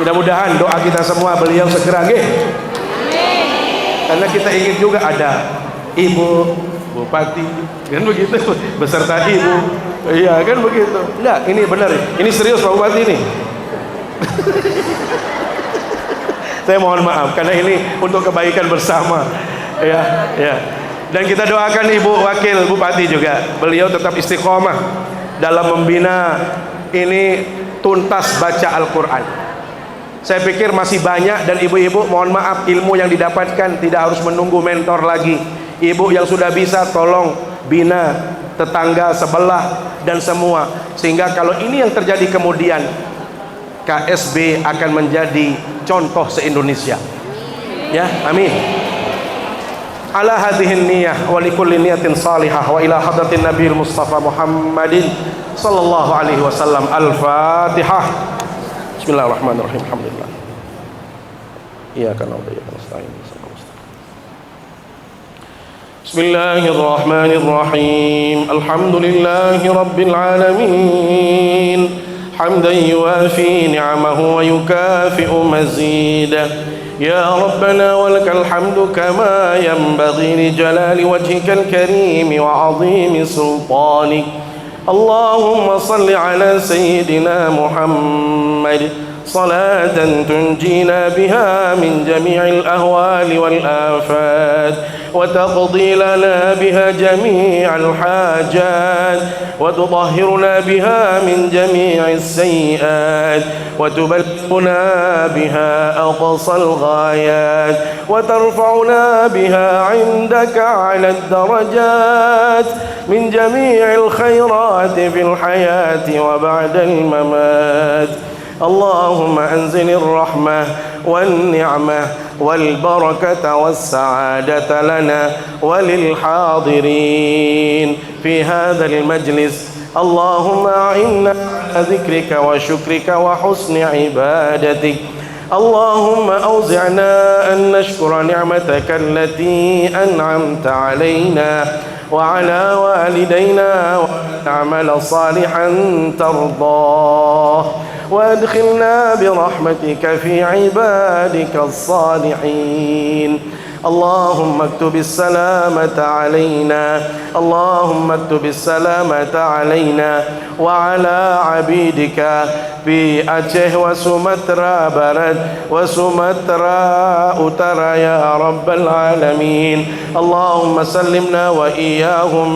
Speaker 1: Mudah-mudahan doa kita semua beliau segera, karena kita ingin juga ada ibu bupati, kan begitu, beserta ibu. Iya kan begitu. Enggak, ini benar, ini serius Pak Bupati ini. Saya mohon maaf karena ini untuk kebaikan bersama. Ya, ya. Dan kita doakan Ibu Wakil Bupati juga, beliau tetap istiqomah dalam membina ini tuntas baca Al-Quran. Saya pikir masih banyak, dan ibu-ibu mohon maaf, ilmu yang didapatkan tidak harus menunggu mentor lagi. Ibu yang sudah bisa tolong bina tetangga sebelah dan semua, sehingga kalau ini yang terjadi kemudian KSB akan menjadi contoh se-Indonesia. Ya, amin. Ala hadhihi niyyah wa likulli niyatin salihah wa ila hadratin nabiyil mustafa Muhammadin sallallahu alaihi wasallam. Al-Fatihah. Bismillahirrahmanirrahim. Alhamdulillah. Iyyaka na'budu wa iyyaka nasta'in. Bismillahirrahmanirrahim. Alhamdulillahi rabbil alamin. Hamdan yuwafi ni'amahu wa yukafi'u mazidah. يا ربنا ولك الحمد كما ينبغي لجلال وجهك الكريم وعظيم سلطانك. اللهم صل على سيدنا محمد صلاة تنجينا بها من جميع الأهوال والآفات وتقضي لنا بها جميع الحاجات وتطهرنا بها من جميع السيئات وتبلغنا بها أقصى الغايات وترفعنا بها عندك على الدرجات من جميع الخيرات في الحياة وبعد الممات. اللهم أنزل الرحمة والنعمة والبركة والسعادة لنا وللحاضرين في هذا المجلس. اللهم أعنا على ذكرك وشكرك وحسن عبادتك. اللهم أوزعنا أن نشكر نعمتك التي أنعمت علينا وعلى والدينا ونعمل صالحا ترضاه وادخلنا برحمتك في عبادك الصالحين. اللهم اكتب السلامة علينا. اللهم اكتب السلامة علينا وعلى عبيدك في أجه وسمترا برد وسمترا أترى يا رب العالمين. اللهم سلمنا وإياهم.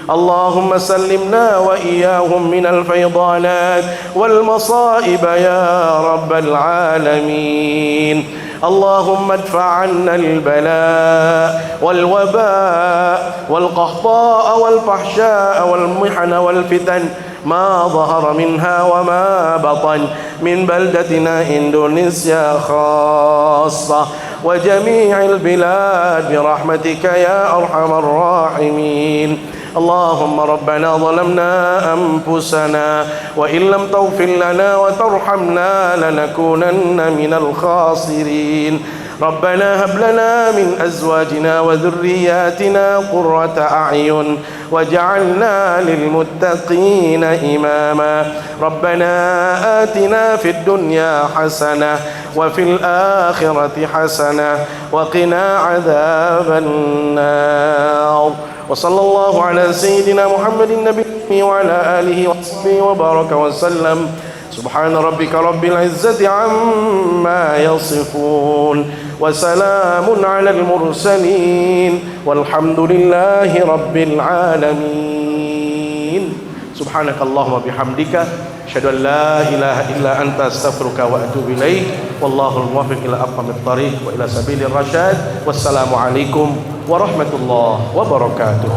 Speaker 1: اللهم سلمنا وإياهم من الفيضانات والمصائب يا رب العالمين. اللهم ادفع عنا البلاء والوباء والقحطاء والفحشاء والمحن والفتن ما ظهر منها وما بطن من بلدتنا إندونيسيا خاصة وجميع البلاد برحمتك يا أرحم الراحمين. اللهم ربنا ظلمنا أنفسنا وإن لم تغفر لنا وترحمنا لنكونن من الخاسرين. ربنا هب لنا من أزواجنا وذرياتنا قرة أعين وجعلنا للمتقين إماما. ربنا آتنا في الدنيا حسنة وفي الآخرة حسنة وقنا عذاب النار. وصلى الله على سيدنا محمد النبي وعلى آله وصحبه وبارك وسلم. سبحان ربك رب العزة عما يصفون وسلام على المرسلين والحمد لله رب العالمين. سبحانك اللهم وبحمدك أشهد أن لا إله إلا أنت أستغفرك وأتوب إليك. والله الموفق إلى أقوم الطريق وإلى سبيل الرشاد. والسلام عليكم ورحمة الله وبركاته.